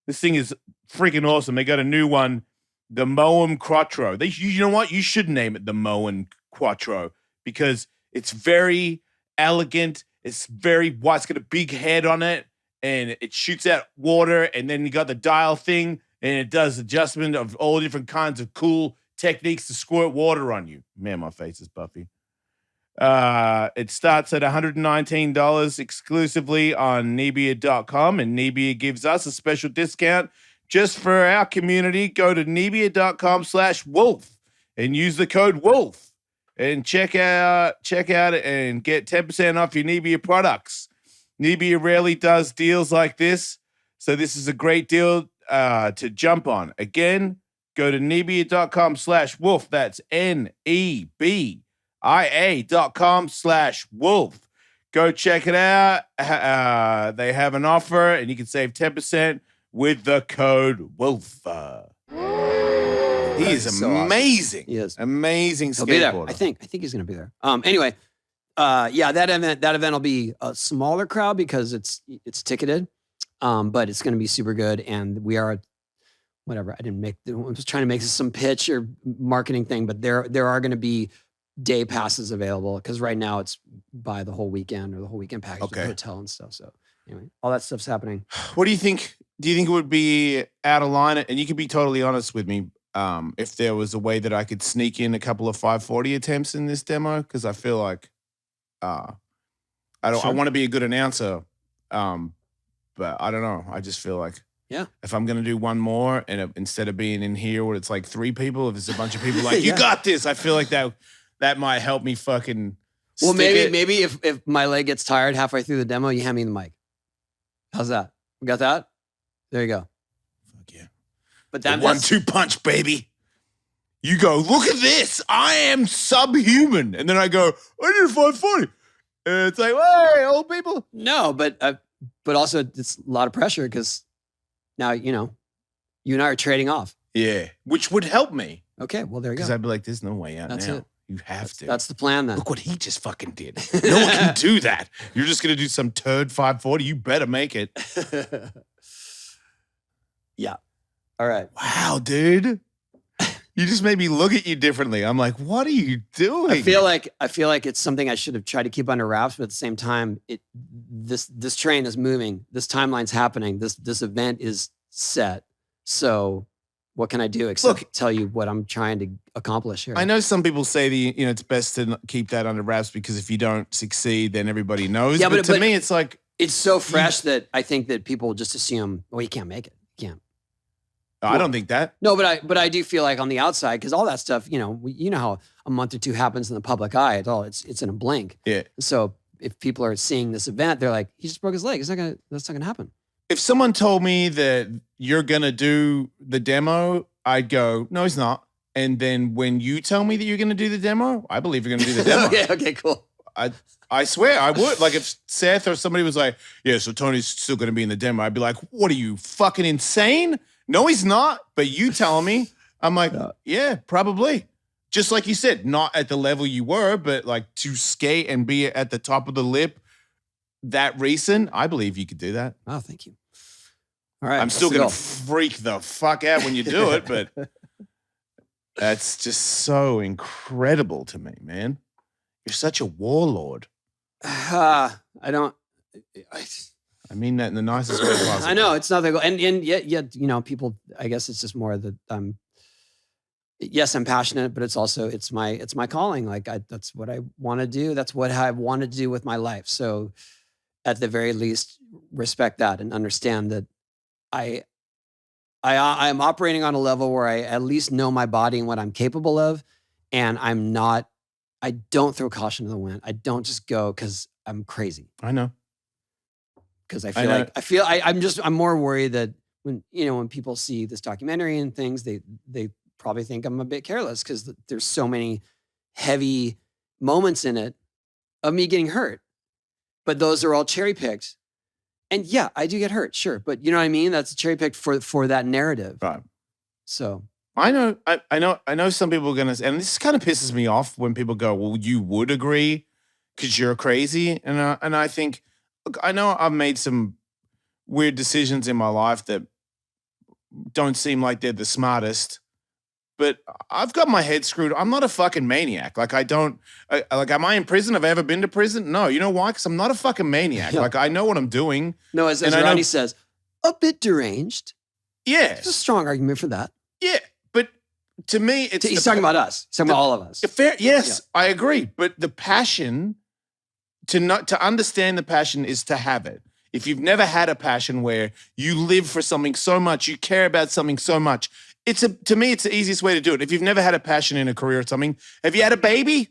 This thing is freaking awesome. They got a new one, the Moen Quattro. You know what? You should name it the Moen Quattro because it's very elegant. It's very wide. It's got a big head on it, and it shoots out water. And then you got the dial thing, and it does adjustment of all different kinds of cool techniques to squirt water on you. Man, my face is puffy. It starts at $119 exclusively on Nebia.com, and Nebia gives us a special discount just for our community. Go to Nebia.com/wolf and use the code WOLF and check out it and get 10% off your Nebia products. Nebia rarely does deals like this, so this is a great deal to jump on. Again, go to Nebia.com/wolf. That's NEBIA.com/wolf. Go check it out. They have an offer, and you can save 10% with the code WOLF. He is amazing.
Awesome. He is
amazing.
He'll be there.
Skateboarder.
I think he's going to be there. Anyway, yeah, that event will be a smaller crowd because it's ticketed, but it's going to be super good. And we are, whatever. I was trying to make this some pitch or marketing thing, but there are going to be day passes available because right now it's by the whole weekend or the whole weekend package, the hotel and stuff. So anyway, all that stuff's happening.
What do you think? Do you think it would be out of line? And you can be totally honest with me. If there was a way that I could sneak in a couple of 540 attempts in this demo, because I feel like I want to be a good announcer, but I don't know. I just feel like if I'm gonna do one more, and instead of being in here where it's like 3 people, if it's a bunch of people like you got this, I feel like that might help me fucking.
Well, maybe if my leg gets tired halfway through the demo, you hand me the mic. How's that? We got that? There you go.
Fuck yeah.
But that
1-2 punch, baby. You go, look at this. I am subhuman. And then I go, I did 540. And it's like, hey, old people.
No, but also it's a lot of pressure because now, you and I are trading off.
Yeah, which would help me.
Okay, well, there you go.
Because I'd be like, there's no way out
That's
now.
it.
You have to.
That's the plan then.
Look what he just fucking did. No one can do that. You're just going to do some turd 540. You better make it.
Yeah. All right.
Wow, dude. You just made me look at you differently. I'm like, what are you doing?
I feel like it's something I should have tried to keep under wraps, but at the same time, this train is moving. This timeline's happening. This event is set. So what can I do except tell you what I'm trying to accomplish here?
I know some people say it's best to keep that under wraps because if you don't succeed, then everybody knows. Yeah, but to me, it's like
it's so fresh that I think that people just assume, well, you can't make it. You can't.
I don't think that.
No, but I do feel like on the outside, because all that stuff, you know how a month or two happens in the public eye. It's in a blink.
Yeah.
So if people are seeing this event, they're like, he just broke his leg. That's not gonna happen.
If someone told me that you're gonna do the demo, I'd go, no, he's not. And then when you tell me that you're gonna do the demo, I believe you're gonna do the demo.
Okay, cool.
I swear I would. Like if Seth or somebody was like, yeah, so Tony's still gonna be in the demo, I'd be like, what are you, fucking insane? No, he's not. But you tell me, I'm like, yeah, probably. Just like you said, not at the level you were, but like to skate and be at the top of the lip that recent, I believe you could do that.
Oh, thank you. All right.
I'm still going to freak the fuck out when you do it, but that's just so incredible to me, man. You're such a warlord. I mean that in the nicest way possible.
I know it's not that, and yet people. I guess it's just more that yes, I'm passionate, but it's also it's my calling. Like that's what I want to do. That's what I want to do with my life. So at the very least respect that and understand that I'm operating on a level where I at least know my body and what I'm capable of, and I don't throw caution to the wind. I don't just go because I'm crazy.
I know.
Because I'm more worried that when people see this documentary and things, they probably think I'm a bit careless because there's so many heavy moments in it of me getting hurt. But those are all cherry picked. And yeah, I do get hurt, sure. But you know what I mean? That's cherry picked for that narrative.
Right.
So
I know some people are gonna, and this kind of pisses me off when people go, well, you would agree because you're crazy. And I think, look, I know I've made some weird decisions in my life that don't seem like they're the smartest, but I've got my head screwed. I'm not a fucking maniac. Like am I in prison? Have I ever been to prison? No. You know why? Because I'm not a fucking maniac.
Yeah.
Like I know what I'm doing.
No, as Ronnie says, a bit deranged.
Yeah.
There's a strong argument for that.
Yeah. But to me,
he's talking about us. He's talking about all of us.
Yes, yeah. I agree. But the passion, to understand the passion is to have it. If you've never had a passion where you live for something so much, you care about something so much, to me, it's the easiest way to do it. If you've never had a passion in a career or something, have you had a baby?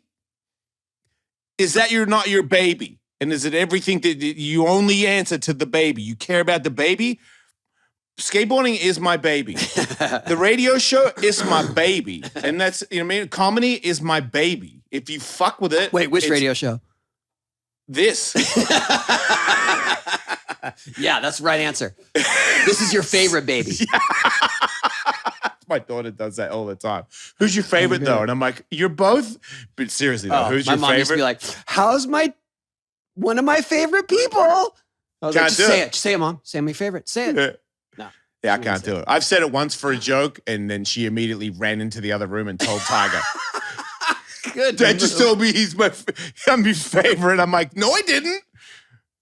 Is that not your baby? And is it everything that you only answer to the baby? You care about the baby? Skateboarding is my baby. The radio show is my baby. And that's, you know what I mean? Comedy is my baby. If you fuck with it.
Wait, which radio show?
This.
Yeah, that's the right answer. This is your favorite baby.
Yeah. My daughter does that all the time. Who's your favorite though? And I'm like, you're both. But seriously though, who's your favorite? My mom used to
be like, how's one of my favorite people? I was like, just say it. Just say it, Mom. Say my favorite. Say it.
Yeah.
No.
Yeah, I can't do it. I've said it once for a joke, and then she immediately ran into the other room and told Tiger.
Good.
Dad just told me I'm his favorite. I'm like, no, I didn't.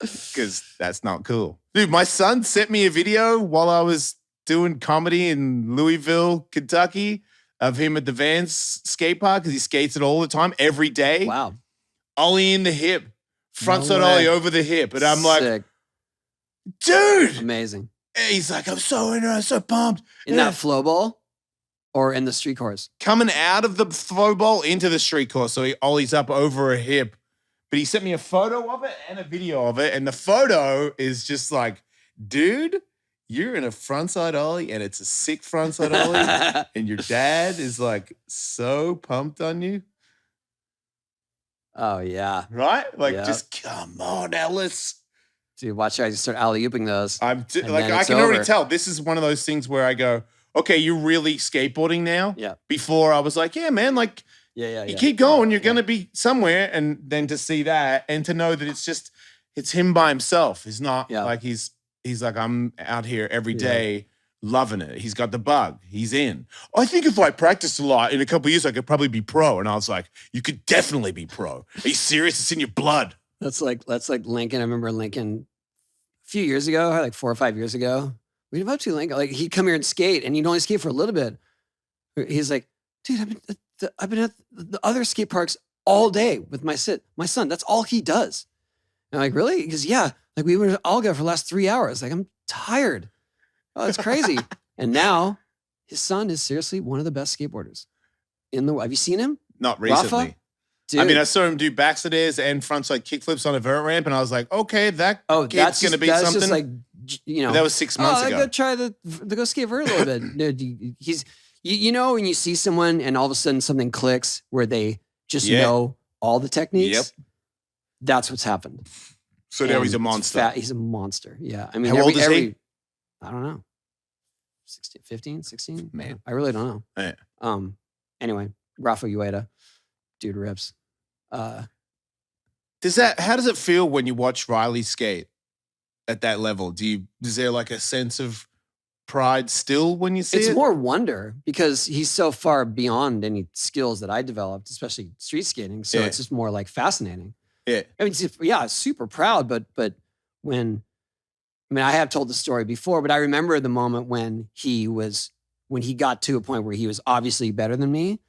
Because that's not cool. Dude, my son sent me a video while I was doing comedy in Louisville, Kentucky, of him at the Vans skate park because he skates it all the time, every day.
Wow.
Ollie in the hip. Front side ollie over the hip. And I'm like, dude.
Amazing.
He's like, I'm so pumped.
In that flow ball or in the street course?
Coming out of the flow ball into the street course. So he ollies up over a hip. But he sent me a photo of it and a video of it. And the photo is just like, dude, you're in a frontside ollie and it's a sick frontside ollie. And your dad is like so pumped on you.
Oh, yeah.
Right? Like, just come on, Ellis.
Dude, watch out. You start alley-ooping those.
I can already tell. This is one of those things where I go, okay, you're really skateboarding now.
Yeah.
Before I was like, yeah, man, like, you keep going, you're going to be somewhere. And then to see that and to know that it's him by himself. He's not like, he's like, I'm out here every day loving it. He's got the bug. He's in. I think if I practiced a lot in a couple of years, I could probably be pro. And I was like, you could definitely be pro. Are you serious? It's in your blood.
That's like Lincoln. I remember Lincoln a few years ago, like 4 or 5 years ago. We'd up to Lincoln. Like he'd come here and skate, and he'd only skate for a little bit. He's like, dude, I've been at the other skate parks all day with my son. That's all he does. And I'm like, really? Because like we were all go for the last 3 hours. Like I'm tired. Oh, it's crazy. And now his son is seriously one of the best skateboarders in the world. Have you seen him?
Not recently.
Rafa? Dude.
I mean, I saw him do backstairs and frontside kickflips on a vert ramp, and I was like, okay, that's going to be something.
Just like, but
that was 6 months ago.
I gotta try to go skate vert a little bit. Dude, he's, when you see someone and all of a sudden something clicks where they just know all the techniques. Yep. That's what's happened.
So now he's a monster.
He's a monster. Yeah. I mean,
how old is he?
I don't know. 16, 15, 16?
Man.
I really don't know.
Yeah.
Anyway, Rafa Ueda, dude rips.
How does it feel when you watch Riley skate at that level? Is there like a sense of pride still when you see it?
It's more wonder because he's so far beyond any skills that I developed, especially street skating. So it's just more like fascinating.
Yeah.
I mean, super proud, but I have told the story before, but I remember the moment when he got to a point where he was obviously better than me,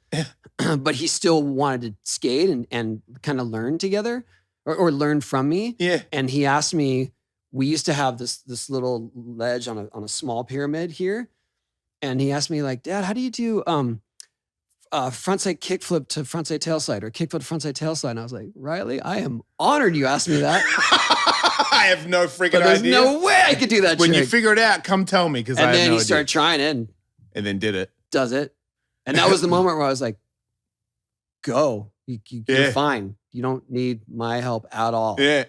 but he still wanted to skate and kind of learn together. or learned from me.
Yeah.
And he asked me, we used to have this little ledge on a small pyramid here. And he asked me like, Dad, how do you do frontside kickflip to frontside tailslide or kickflip to frontside tailslide? And I was like, Riley, I am honored you asked me that.
I have no freaking
But there's
idea.
no way I could do that
When
trick.
you figure it out, come tell me because I
And
have
then
no
he
idea.
started trying it
And then did it.
does it. And that was the moment where I was like, go. You're fine. You don't need my help at all.
Yeah.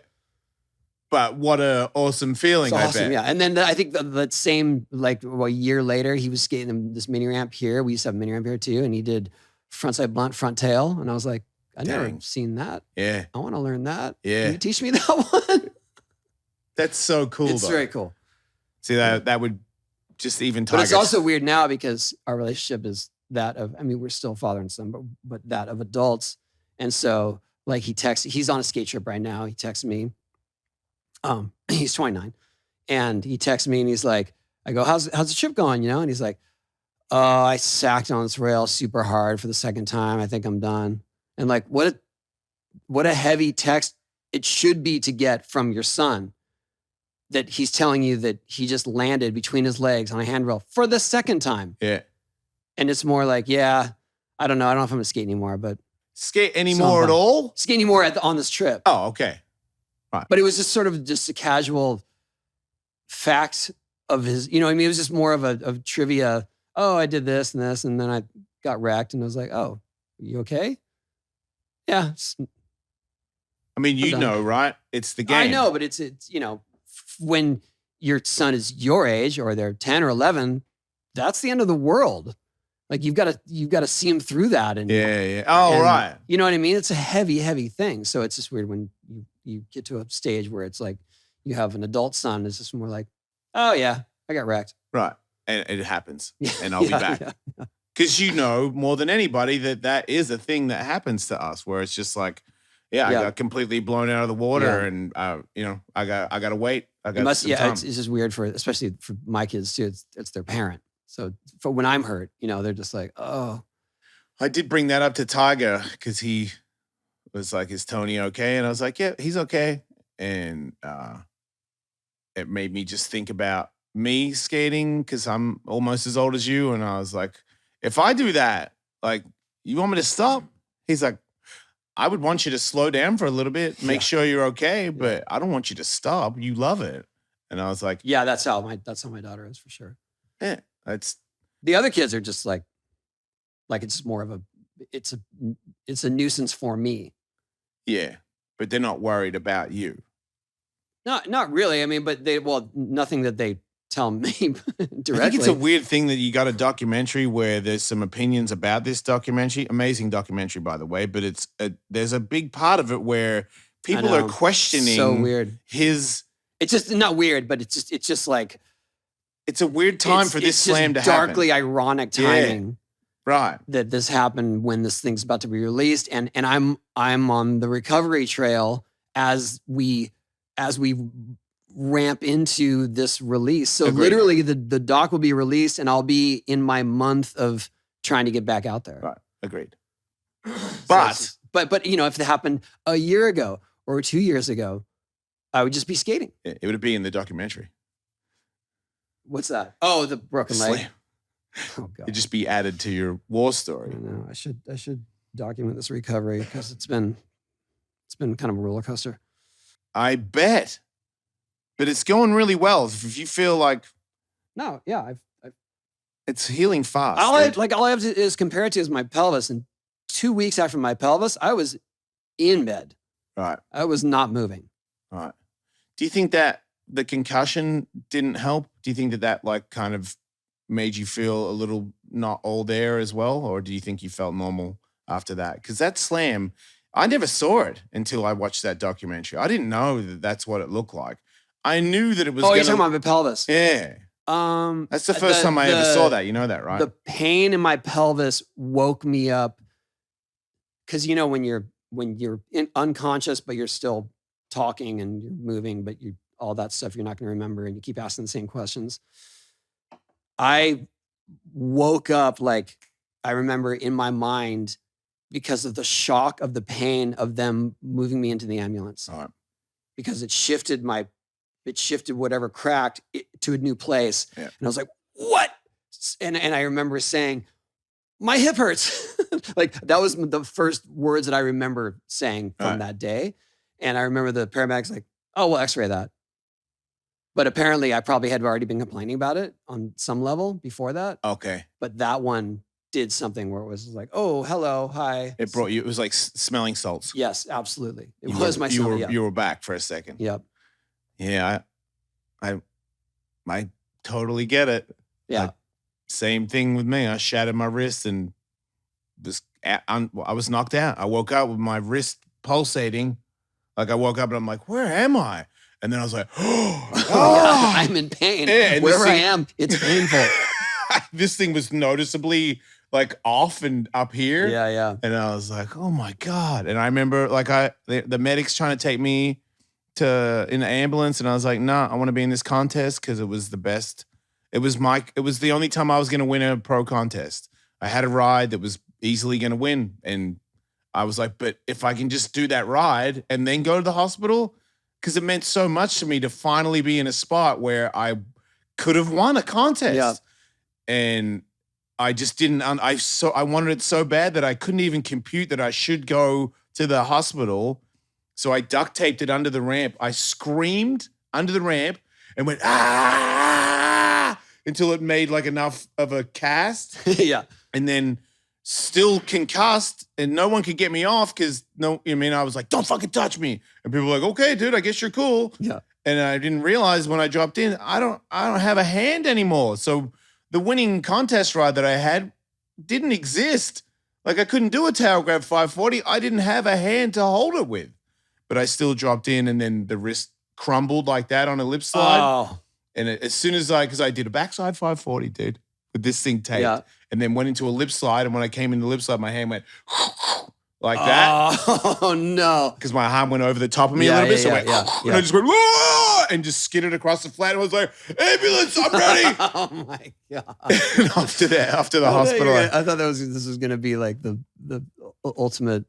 But what a awesome feeling,
It's
I
awesome,
bet.
yeah. And then I think that same, like a year later, he was skating this mini ramp here. We used to have a mini ramp here too. And he did frontside blunt, front tail. And I was like, I've never
Dang.
seen that.
Yeah.
I want to learn that.
Yeah.
Can you teach me that one?
That's so cool,
It's
though.
very cool.
See, that would just even
But
Tiger.
it's also weird now because our relationship is that of, I mean, we're still father and son, but that of adults. And so like he's on a skate trip right now. He texts me. He's 29 and he texts me and he's like, I go, how's the trip going? You know? And he's like, oh, I sacked on this rail super hard for the second time. I think I'm done. And like, what a heavy text it should be to get from your son that he's telling you that he just landed between his legs on a handrail for the second time.
Yeah.
And it's more like, yeah, I don't know. I don't know if I'm gonna skate anymore, but
Skate anymore at all?
skate anymore on this trip.
Oh, okay.
But it was just sort of just a casual fact of his, you know what I mean? It was just more of trivia. Oh, I did this and this, and then I got wrecked and I was like, oh, you okay? Yeah.
I mean, you
done.
know, right? It's the game.
I know, but it's you know, when your son is your age or they're 10 or 11, that's the end of the world. Like you've got to see him through that. And
Yeah. Oh,
and,
right.
You know what I mean? It's a heavy, heavy thing. So it's just weird when you get to a stage where it's like you have an adult son. It's just more like, oh yeah, I got wrecked.
Right. And it happens.
Yeah,
And I'll be back.
yeah.
Because you know more than anybody that is a thing that happens to us where it's just like, I got completely blown out of the water and, you know, I got to wait. I got some time.
It's just weird especially for my kids too. It's their parent. So for when I'm hurt, you know, they're just like, oh.
I did bring that up to Tiger because he was like, is Tony okay? And I was like, yeah, he's okay. And it made me just think about me skating because I'm almost as old as you. And I was like, if I do that, like, you want me to stop? He's like, I would want you to slow down for a little bit, make sure you're okay, but I don't want you to stop. You love it. And I was like,
yeah, that's how my daughter is for sure.
Yeah, that's
the other kids are just like it's more of it's a nuisance for me.
Yeah, but they're not worried about you.
Not really. I mean, but nothing that they tell me directly.
I think it's a weird thing that you got a documentary where there's some opinions about this documentary. Amazing documentary, by the way, but there's a big part of it where people are questioning.
So weird.
It's
just not weird, but it's just like.
It's a weird time for this slam to happen.
Darkly ironic timing.
Right.
That this happened when this thing's about to be released. And I'm on the recovery trail as we ramp into this release. So literally the doc will be released and I'll be in my month of trying to get back out there.
Right. Agreed.
But you know, if it happened a year ago or 2 years ago, I would just be skating.
It would be in the documentary.
What's that? Oh, the broken leg.
Slam.
Oh God.
It'd just be added to your war story.
I know. I should document this recovery because it's been kind of a roller coaster.
I bet. But it's going really well. If you feel like
no, yeah,
it's healing fast.
All I have to is compare it to is my pelvis. And 2 weeks after my pelvis, I was in bed.
Right.
I was not moving.
Right. Do you think that the concussion didn't help? Do you think that like kind of made you feel a little not all there as well? Or do you think you felt normal after that? Because that slam, I never saw it until I watched that documentary. I didn't know that that's what it looked like. I knew that it was.
Oh, you're talking about my pelvis?
Yeah. That's the first time I ever saw that. You know that, right?
The pain in my pelvis woke me up because you know when you're unconscious, but you're still talking and you're moving, but all that stuff you're not going to remember, and you keep asking the same questions. I woke up like I remember in my mind because of the shock of the pain of them moving me into the ambulance.
All right.
Because it shifted whatever cracked to a new place.
Yeah.
And I was like, what? And I remember saying, my hip hurts. Like that was the first words that I remember saying from that day. And I remember the paramedics like, oh, we'll x-ray that. But apparently I probably had already been complaining about it on some level before that.
Okay.
But that one did something where it was like, oh, hello, hi.
It brought you, it was like smelling salts.
Yes, absolutely. It
You
was
were,
my
you
son.
were, you were back for a second.
Yep.
Yeah. I totally get it.
Yeah.
Like, same thing with me. I shattered my wrist and I was knocked out. I woke up with my wrist pulsating. Like I woke up and I'm like, where am I? And then I was like, oh,
yeah, I'm in pain.
Yeah,
wherever I am, it's painful.
This thing was noticeably like off and up here.
Yeah, yeah.
And I was like, oh my God. And I remember like the medics trying to take me in the ambulance. And I was like, nah, I want to be in this contest because it was the best. It was the only time I was going to win a pro contest. I had a ride that was easily going to win. And I was like, but if I can just do that ride and then go to the hospital, because it meant so much to me to finally be in a spot where I could have won a contest.
Yeah.
And I just didn't. I wanted it so bad that I couldn't even compute that I should go to the hospital. So I duct taped it under the ramp. I screamed under the ramp and went, ah, until it made like enough of a cast.
Yeah.
And then still concussed and no one could get me off because I was like, don't fucking touch me. And people were like, okay, dude, I guess you're cool.
Yeah.
And I didn't realize when I dropped in, I don't have a hand anymore. So the winning contest ride that I had didn't exist. Like I couldn't do a tail grab 540. I didn't have a hand to hold it with. But I still dropped in and then the wrist crumbled like that on a lip slide.
Oh.
And as soon as because I did a backside 540, dude, with this thing taped.
Yeah.
And then went into a lip slide. And when I came in the lip slide, my hand went like that.
Oh, no.
Because my arm went over the top of me a little bit. So I went, and I just went, whoa, and just skidded across the flat. And I was like, ambulance, I'm ready.
Oh, my God.
And after the hospital.
I thought this was going to be like the ultimate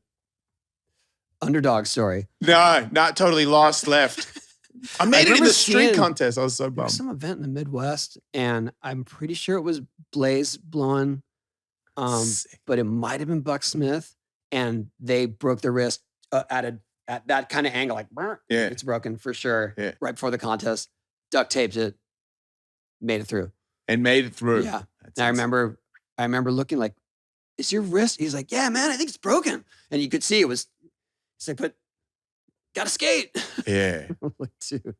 underdog story.
No, not totally lost left. I made it in the street contest. I was so bummed.
There was some event in the Midwest, and I'm pretty sure it was Blaze blowing, but it might have been Buck Smith, and they broke their wrist at that kind of angle, like,
yeah,
it's broken for sure.
Yeah.
Right before the contest, duct taped it, made it through.
And made it through.
Yeah. And I remember looking like, is your wrist? He's like, yeah, man, I think it's broken. And you could see it was, he's like, but gotta skate.
Yeah.
Like, dude.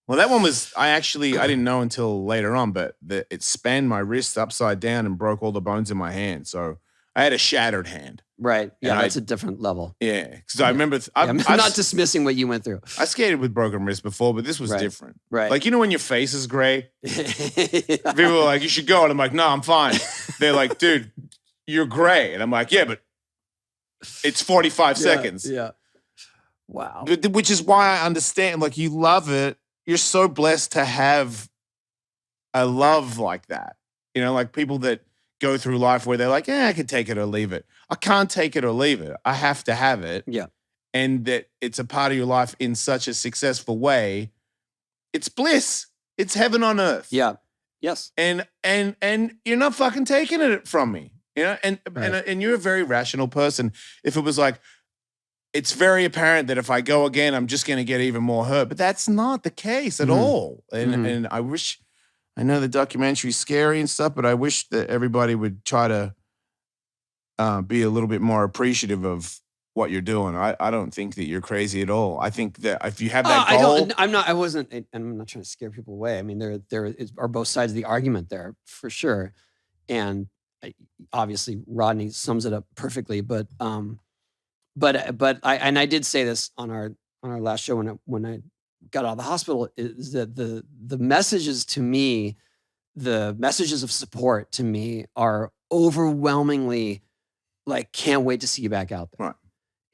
Well, that one was, I didn't know until later on, but it spanned my wrist upside down and broke all the bones in my hand. So I had a shattered hand.
Right. Yeah,
and
that's a different level.
Yeah. Because I remember,
I'm not dismissing what you went through.
I skated with broken wrist before, but this was different.
Right.
Like, when your face is gray?
Yeah.
People are like, you should go. And I'm like, no, I'm fine. They're like, dude, you're gray. And I'm like, yeah, but it's 45 seconds.
Yeah. Wow.
Which is why I understand, like, you love it. You're so blessed to have a love like that. Like people that go through life where they're like, I can take it or leave it. I can't take it or leave it. I have to have it.
Yeah.
And that it's a part of your life in such a successful way. It's bliss. It's heaven on earth.
Yeah. Yes.
And you're not fucking taking it from me. And you're a very rational person. If it was like, it's very apparent that if I go again, I'm just going to get even more hurt. But that's not the case at all. And I know the documentary's scary and stuff, but I wish that everybody would try to be a little bit more appreciative of what you're doing. I don't think that you're crazy at all. I think that if you have that goal.
I'm not trying to scare people away. I mean, there are both sides of the argument there for sure. And obviously Rodney sums it up perfectly, but I did say this on our last show when I got out of the hospital, is that the messages to me, the messages of support to me are overwhelmingly like, can't wait to see you back out there.
Right.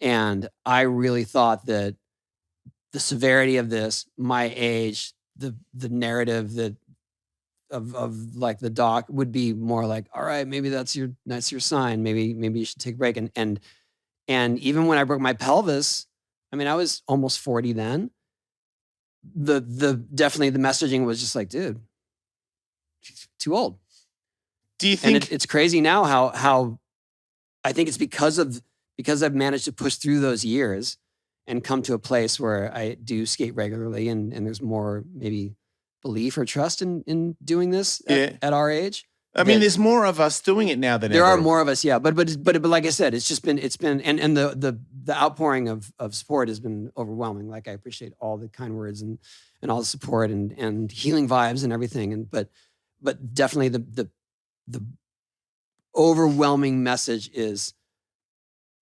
And I really thought that the severity of this, my age, the narrative that of like the doc would be more like, all right, maybe that's your sign. Maybe you should take a break. And And even when I broke my pelvis, I mean, I was almost 40 then. Definitely the messaging was just like, dude, she's too old.
Do you
And
think
it's crazy now how I think it's because I've managed to push through those years and come to a place where I do skate regularly and there's more maybe belief or trust in doing this at our age.
I mean, there's more of us doing it now than
there
ever.
are more of us, yeah. But like I said, it's been and the outpouring of support has been overwhelming. Like I appreciate all the kind words and all the support and healing vibes and everything. And but definitely the overwhelming message is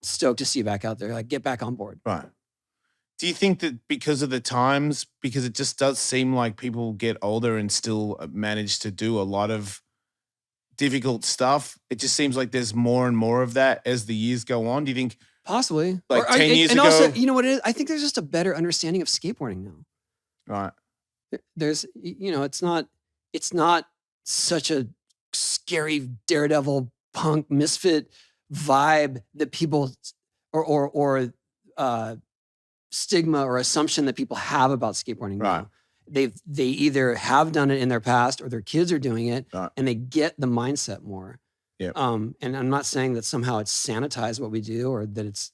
stoked to see you back out there. Like get back on board.
Right. Do you think that because of the times, because it just does seem like people get older and still manage to do a lot of difficult stuff, it just seems like there's more and more of that as the years go on? Do you think
possibly
like 10 years
and
ago?
Also, you know what it is? I think there's just a better understanding of skateboarding now.
Right.
There's, it's not such a scary daredevil punk misfit vibe that people or stigma or assumption that people have about skateboarding now. They either have done it in their past or their kids are doing it, and they get the mindset more.
Yeah.
And I'm not saying that somehow it's sanitized what we do or that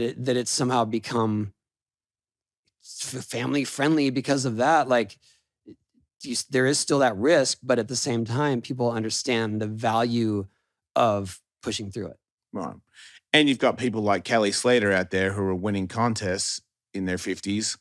it's somehow become family friendly because of that. Like there is still that risk, but at the same time, people understand the value of pushing through it.
Right. And you've got people like Kelly Slater out there who are winning contests in their 50s.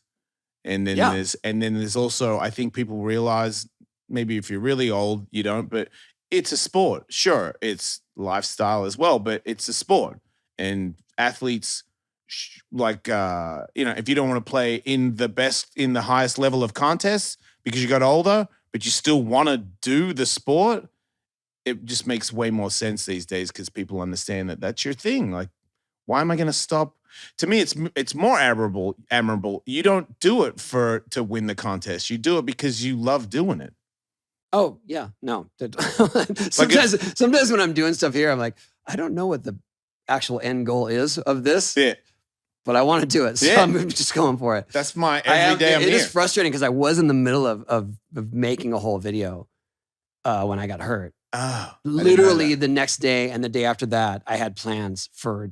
And then there's also, I think people realize, maybe if you're really old, you don't, but it's a sport. Sure, it's lifestyle as well, but it's a sport. And athletes, if you don't want to play in the highest level of contests because you got older, but you still want to do the sport, it just makes way more sense these days because people understand that that's your thing. Like, why am I going to stop? To me, it's more admirable. You don't do it to win the contest. You do it because you love doing it.
Oh yeah, no. Sometimes when I'm doing stuff here, I'm like, I don't know what the actual end goal is of this.
Yeah.
But I want to do it, so I'm just going for it.
That's my every day.
It is frustrating because I was in the middle of making a whole video when I got hurt.
Oh,
literally the next day and the day after that, I had plans for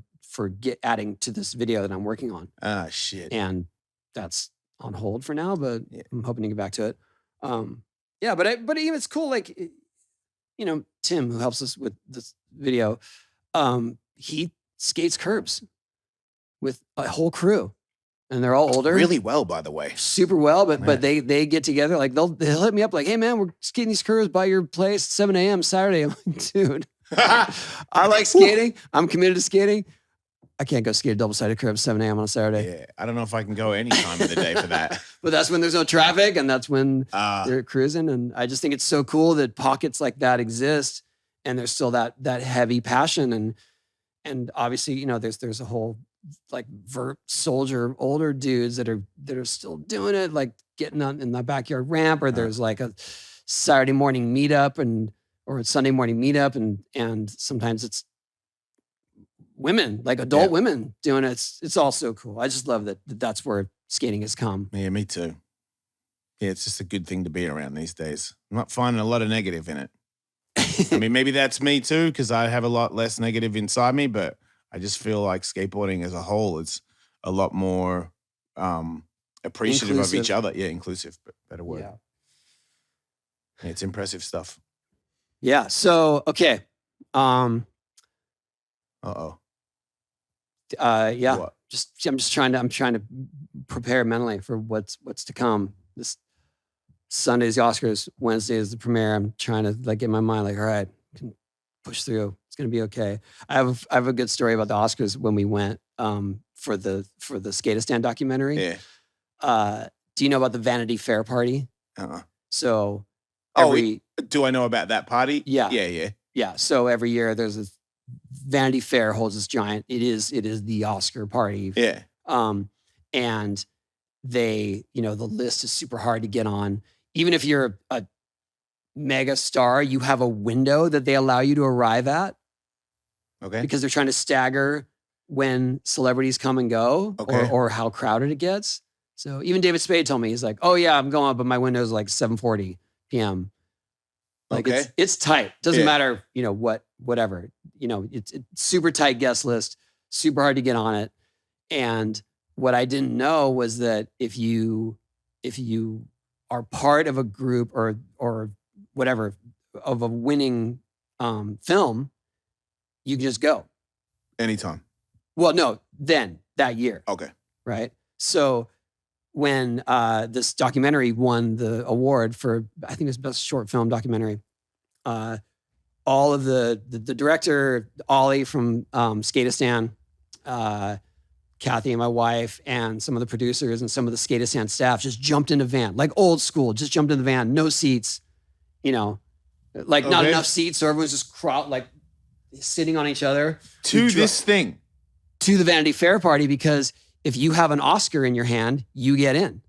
adding to this video that I'm working on.
Ah, shit.
And that's on hold for now, but I'm hoping to get back to it. But even it's cool. Like, Tim, who helps us with this video, he skates curbs with a whole crew, and they're all older.
Really well, by the way.
Super well, but they get together. Like they'll hit me up like, hey man, we're skating these curves by your place, 7 a.m. Saturday. I'm like, dude, I like skating. I'm committed to skating. I can't go skate a double-sided curve 7 a.m. on a Saturday.
Yeah, I don't know if I can go any time of the day for that.
But that's when there's no traffic, and that's when they're cruising. And I just think it's so cool that pockets like that exist, and there's still that heavy passion. And obviously, there's a whole like vert soldier older dudes that are still doing it, like getting on in the backyard ramp, or there's like a Saturday morning meetup or a Sunday morning meetup, and sometimes it's women, like adult women doing it. It's all so cool. I just love that that's where skating has come.
Yeah, me too. Yeah, it's just a good thing to be around these days. I'm not finding a lot of negative in it. I mean, maybe that's me too, because I have a lot less negative inside me, but I just feel like skateboarding as a whole is a lot more appreciative of each other. Yeah, inclusive, better word. Yeah, it's impressive stuff.
Yeah. So, okay. Yeah.
What?
I'm trying to prepare mentally for what's to come. This Sunday's the Oscars, Wednesday is the premiere. I'm trying to like get my mind like, all right, can push through. It's gonna be okay. I have a good story about the Oscars when we went for the Skateistan documentary.
Yeah.
Do you know about the Vanity Fair party? So
do I know about that party?
Yeah.
Yeah.
So every year there's a Vanity Fair holds this giant. It is the Oscar party.
Yeah.
And they, the list is super hard to get on. Even if you're a mega star, you have a window that they allow you to arrive at.
Okay.
Because they're trying to stagger when celebrities come and go
Okay.
or how crowded it gets. So even David Spade told me, he's like, oh yeah, I'm going up, but my window's like 7:40 p.m. Like
Okay.
it's tight. Doesn't
Yeah.
matter, whatever. It's super tight guest list, super hard to get on it. And what I didn't know was that if you are part of a group or whatever of a winning film, you can just go.
Anytime.
Well, no, then that year,
Okay.
right? So when this documentary won the award for, I think it was best short film documentary, all of the director, Ollie from Skatistan, Kathy and my wife, and some of the producers and some of the Skatistan staff just jumped in a van, like old school, just jumped in the van, no seats, not
Okay.
enough seats. So everyone's just like sitting on each other.
To this thing.
To the Vanity Fair party, because if you have an Oscar in your hand, you get in.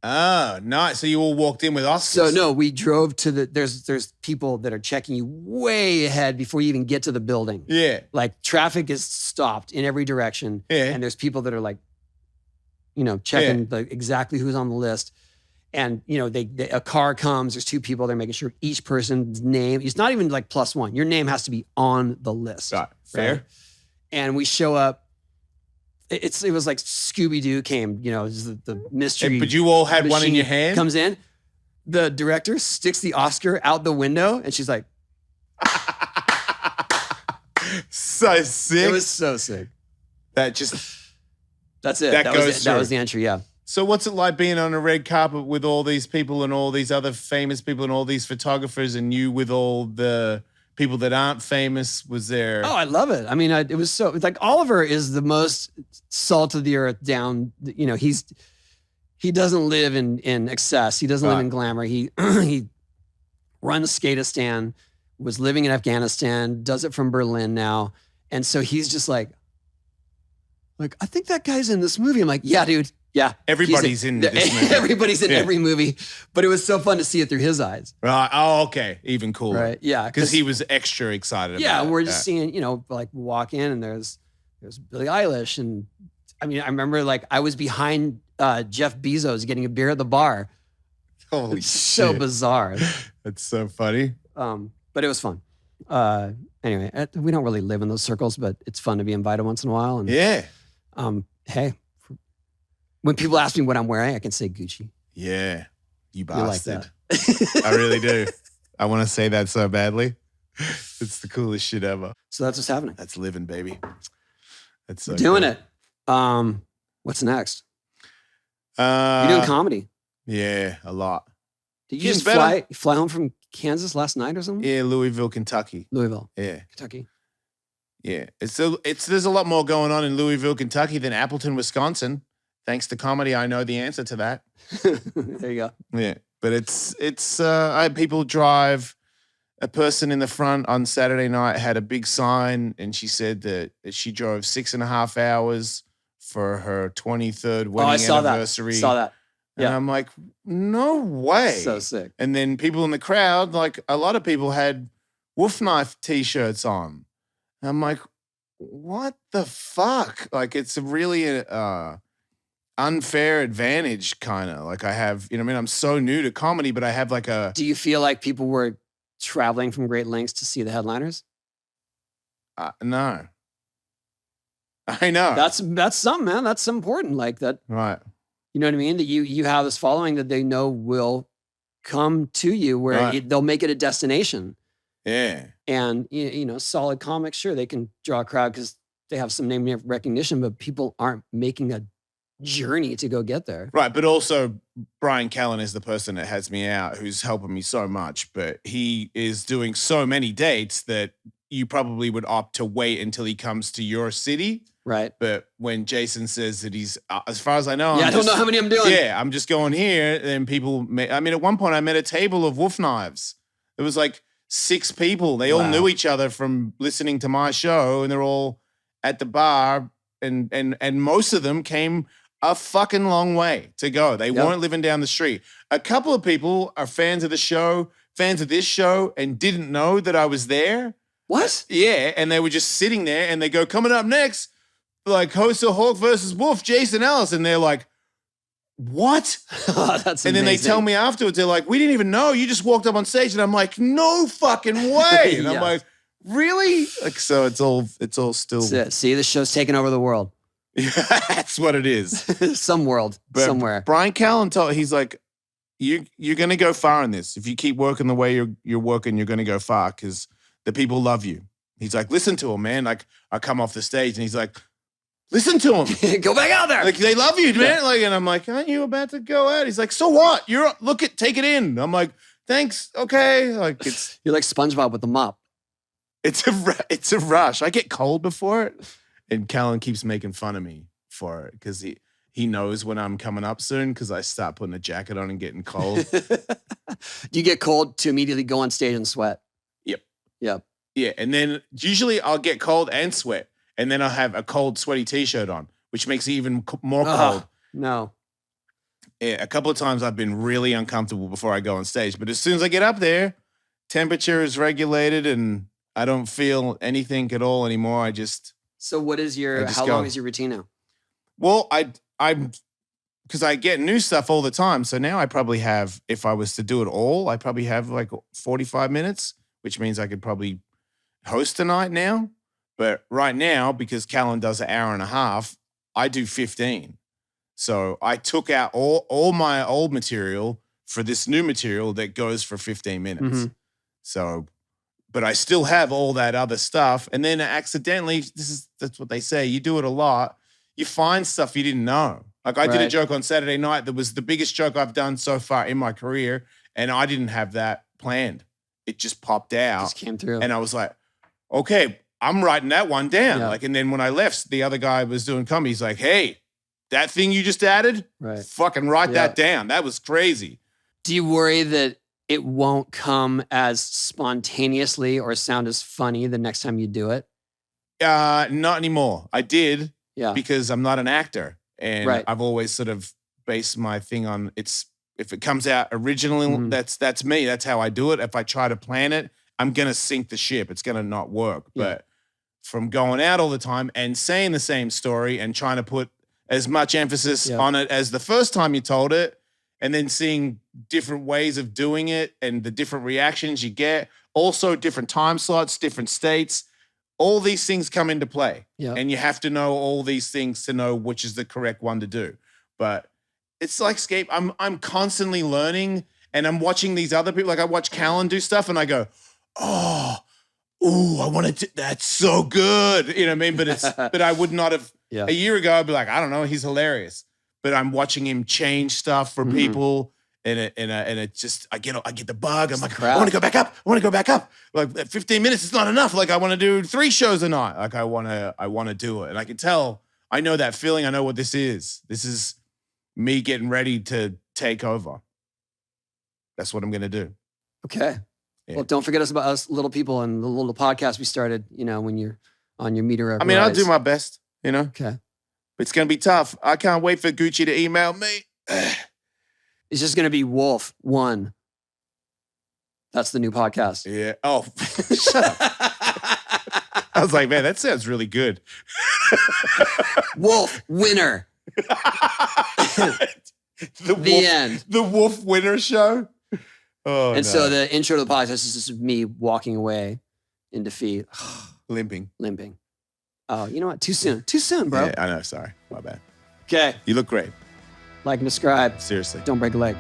Oh, nice. So you all walked in with Oscars.
So no, we drove to there's people that are checking you way ahead before you even get to the building.
Yeah.
Like traffic is stopped in every direction.
Yeah.
And there's people that are like, checking exactly who's on the list. And, a car comes, there's two people, they're making sure each person's name, it's not even like +1. Your name has to be on the list.
Right. Fair.
Right? And we show up. It was like Scooby-Doo came, the mystery.
But you all had one in
machine
your hand?
Comes in. The director sticks the Oscar out the window and she's like,
So sick.
it was so sick.
That's it.
That was the entry, yeah.
So what's it like being on a red carpet with all these people and all these other famous people and all these photographers and you with all the people that aren't famous? Was there?
Oh, I love it. I mean, it was so, it's like Oliver is the most salt of the earth down, he doesn't live in excess. He doesn't live in glamour. He runs Skatistan, was living in Afghanistan, does it from Berlin now. And so he's just like, I think that guy's in this movie. I'm like, yeah, dude. Yeah.
Everybody's in this movie.
Everybody's in every movie. But it was so fun to see it through his eyes.
Right. Oh, okay. Even cooler.
Right. Yeah.
Because he was extra excited about it.
Yeah. We're just seeing, walk in and there's Billie Eilish. And I mean, I remember I was behind Jeff Bezos getting a beer at the bar.
Holy
It's
shit.
so bizarre.
That's so funny.
But it was fun. Anyway, we don't really live in those circles, but it's fun to be invited once in a while. And
Yeah.
hey, when people ask me what I'm wearing, I can say Gucci.
Yeah. You
You like
bastard.
that.
I really do. I want to say that so badly. It's the coolest shit ever.
So that's what's happening.
That's living, baby. That's so
We're doing
cool.
it. What's next? You're doing comedy.
Yeah, a lot.
Did you
Getting
just
better.
fly home from Kansas last night or something?
Yeah, Louisville, Kentucky.
Louisville,
Yeah.
Kentucky.
Yeah. There's a lot more going on in Louisville, Kentucky than Appleton, Wisconsin. Thanks to comedy, I know the answer to that.
There you go.
Yeah. But I had people drive. A person in the front on Saturday night had a big sign and she said that she drove 6.5 hours for her 23rd wedding
I saw
anniversary.
Saw that.
And
Yeah.
I'm like, no way.
So sick.
And then people in the crowd, a lot of people had Wolf Knife t-shirts on. And I'm like, what the fuck? It's a really unfair advantage kind of. I have, I'm so new to comedy, but I have a...
Do you feel like people were traveling from great lengths to see the headliners?
No. I know.
That's something, man. That's important. Like that.
Right.
You know what I mean? That you have this following that they know will come to you where
Right.
they'll make it a destination.
Yeah.
And, solid comics, sure, they can draw a crowd because they have some name recognition, but people aren't making a journey to go get there.
Right. But also, Brian Callen is the person that has me out who's helping me so much. But he is doing so many dates that you probably would opt to wait until he comes to your city.
Right.
But when Jason says that he's, as far as I know,
I don't know how many I'm doing.
Yeah, I'm just going here. Then people, at one point I met a table of wolf knives. It was 6 people. They all
Wow.
knew each other from listening to my show, and they're all at the bar. And most of them came a fucking long way to go. They weren't living down the street. A couple of people are fans of the show, fans of this show, and didn't know that I was there.
What?
Yeah, and they were just sitting there, and they go, coming up next, like host of Hawk versus Wolf, Jason Ellis. And they're like, what?
That's
and then they
amazing.
tell me afterwards, they're like, we didn't even know. You just walked up on stage. And I'm like, no fucking way. And I'm
Yeah.
like, really? Like, so it's all still.
That's it. See, the show's taking over the world.
That's what it is.
Some world,
But
somewhere.
Brian Callen he's like, you're going to go far in this. If you keep working the way you're working, you're going to go far because the people love you. He's like, listen to him, man. Like, I come off the stage and he's like, listen to him.
Go back out there.
Like, they love you, man. Like, and I'm like, aren't you about to go out? He's like, so what? Take it in. I'm like, thanks. Okay. Like,
You're like SpongeBob with the mop.
it's a rush. I get cold before it. And Callan keeps making fun of me for it because he knows when I'm coming up soon because I start putting a jacket on and getting cold.
Do you get cold to immediately go on stage and sweat?
Yep.
Yep.
Yeah. And then usually I'll get cold and sweat. And then I'll have a cold, sweaty t-shirt on, which makes it even more cold.
No.
Yeah, a couple of times I've been really uncomfortable before I go on stage. But as soon as I get up there, temperature is regulated and I don't feel anything at all anymore.
So what is how long is your routine now?
Well, I'm because I get new stuff all the time. So now I probably have, if I was to do it all, I probably have like 45 minutes, which means I could probably host a night now. But right now, because Callan does an hour and a half, I do 15. So I took out all my old material for this new material that goes for 15 minutes.
Mm-hmm.
So, but I still have all that other stuff. And then accidentally, that's what they say. You do it a lot. You find stuff you didn't know. Like I did a joke on Saturday night that was the biggest joke I've done so far in my career. And I didn't have that planned. It just popped out.
Just came through.
And I was like, okay, I'm writing that one down.
Yeah.
Like, and then when I left, the other guy was doing comedy. He's like, hey, that thing you just added, fucking write that down. That was crazy.
Do you worry that it won't come as spontaneously or sound as funny the next time you do it?
Not anymore. I did because I'm not an actor. And I've always sort of based my thing on if it comes out originally, that's me. That's how I do it. If I try to plan it, I'm going to sink the ship. It's going to not work. Yeah. But from going out all the time and saying the same story and trying to put as much emphasis on it as the first time you told it, and then seeing different ways of doing it and the different reactions you get, also different time slots, different states, all these things come into play. Yeah. And you have to know all these things to know which is the correct one to do. But it's like skate. I'm constantly learning and I'm watching these other people. Like I watch Callan do stuff and I go, I want to, that's so good. You know what I mean? But but I would not have, a year ago, I'd be like, I don't know, he's hilarious. But I'm watching him change stuff for people. And it just, I get the bug. I'm like, I want to go back up. I want to go back up. Like 15 minutes is not enough. Like I want to do 3 shows a night. Like I want to do it. And I can tell, I know that feeling. I know what this is. This is me getting ready to take over. That's what I'm going to do.
Okay. Yeah. Well, don't forget about us little people and the little podcast we started, when you're on your meter.
I mean, I'll do my best,
Okay.
It's going to be tough. I can't wait for Gucci to email me.
It's just going to be Wolf 1. That's the new podcast.
Yeah. Oh, shut up. I was like, man, that sounds really good.
Wolf winner. The end.
The Wolf winner show. Oh,
and so the intro to the podcast is just me walking away in defeat.
Limping.
Oh, you know what? Too soon, bro.
Yeah, I know. Sorry. My bad.
Okay.
You look great.
Like and subscribe.
Seriously.
Don't break a leg.